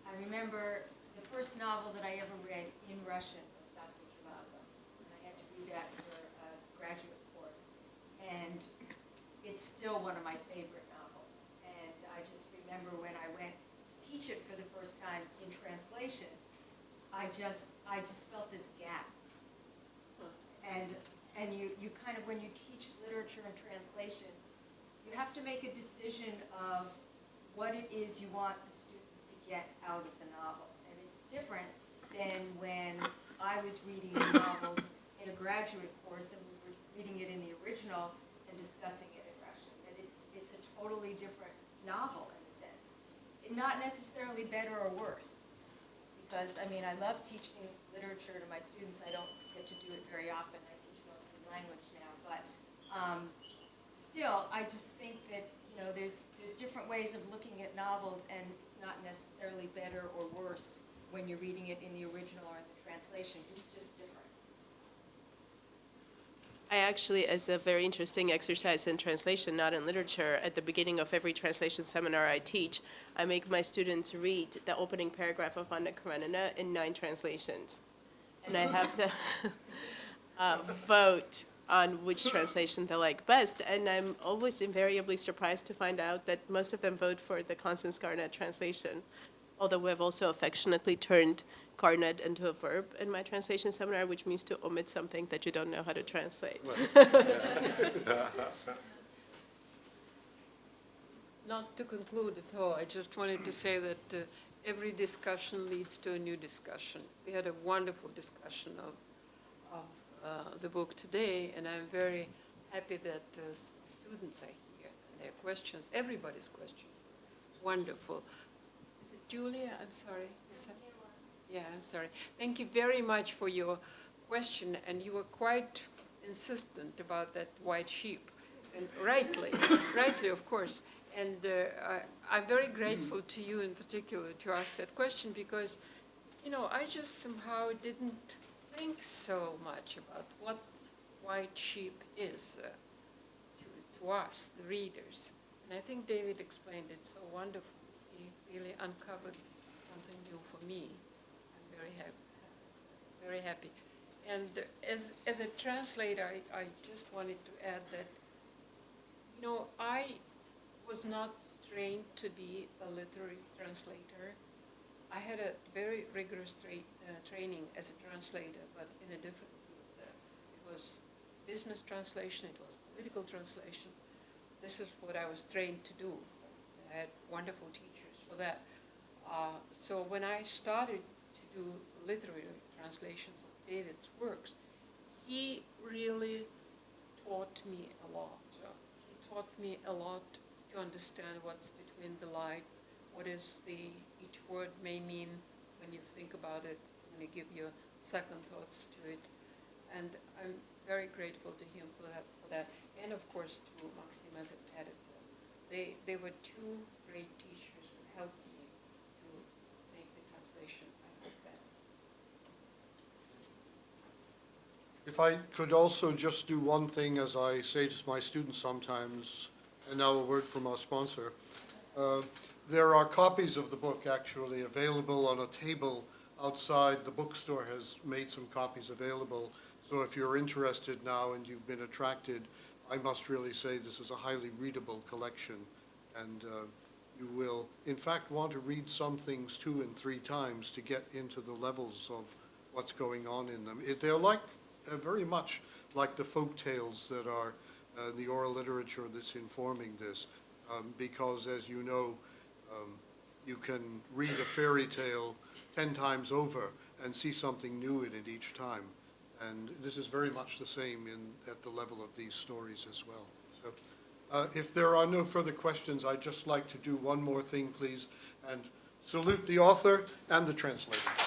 I remember the first novel that I ever read in Russian was Dr. Zhivago, and I had to do that for a graduate course. And it's still one of my favorite novels. And I just remember when I went to teach it for the first time in translation, I just felt this gap. And you kind of, when you teach literature and translation, you have to make a decision of what it is you want the students to get out of the novel. And it's different than when I was reading the novels in a graduate course and we were reading it in the original and discussing it in Russian. And it's a totally different novel in a sense. Not necessarily better or worse. Because, I mean, I love teaching literature to my students. I don't get to do it very often. I teach mostly language now. But still, I just think that, there's different ways of looking at novels, and it's not necessarily better or worse when you're reading it in the original or in the translation. It's just different. I actually, as a very interesting exercise in translation, not in literature, at the beginning of every translation seminar I teach, I make my students read the opening paragraph of Anna Karenina in 9 translations. And I have them vote on which translation they like best. And I'm always invariably surprised to find out that most of them vote for the Constance Garnett translation, although we have also affectionately turned Garnett into a verb in my translation seminar, which means to omit something that you don't know how to translate. Not to conclude at all, I just wanted to say that every discussion leads to a new discussion. We had a wonderful discussion of the book today, and I'm very happy that students are here and their questions, everybody's questions. Wonderful. Is it Julia? I'm sorry. Yeah, I'm sorry. Thank you very much for your question, and you were quite insistent about that white sheep, and rightly, of course. And I'm very grateful to you in particular to ask that question because, I just somehow didn't think so much about what white sheep is to us, the readers. And I think David explained it so wonderfully. He really uncovered something new for me. I'm very happy. And as a translator, I just wanted to add that, I was not trained to be a literary translator. I had a very rigorous training as a translator, but in a different field. It was business translation, it was political translation. This is what I was trained to do. I had wonderful teachers for that. So when I started to do literary translations of David's works, he really taught me a lot. He taught me a lot to understand what's between the line, what is each word may mean when you think about it, when you give your second thoughts to it. And I'm very grateful to him for that. And of course to Maxim as an editor. They were two great teachers who helped me to make the translation, I hope, better. If I could also just do one thing, as I say to my students sometimes, and now a word from our sponsor. There are copies of the book actually available on a table outside. The bookstore has made some copies available. So if you're interested now and you've been attracted, I must really say this is a highly readable collection. And you will, in fact, want to read some things 2 and 3 times to get into the levels of what's going on in them. They're like, very much like the folk tales that are the oral literature that's informing this. Because as you know, you can read a fairy tale 10 times over and see something new in it each time. And this is very much the same at the level of these stories as well. So if there are no further questions, I'd just like to do one more thing, please, and salute the author and the translator.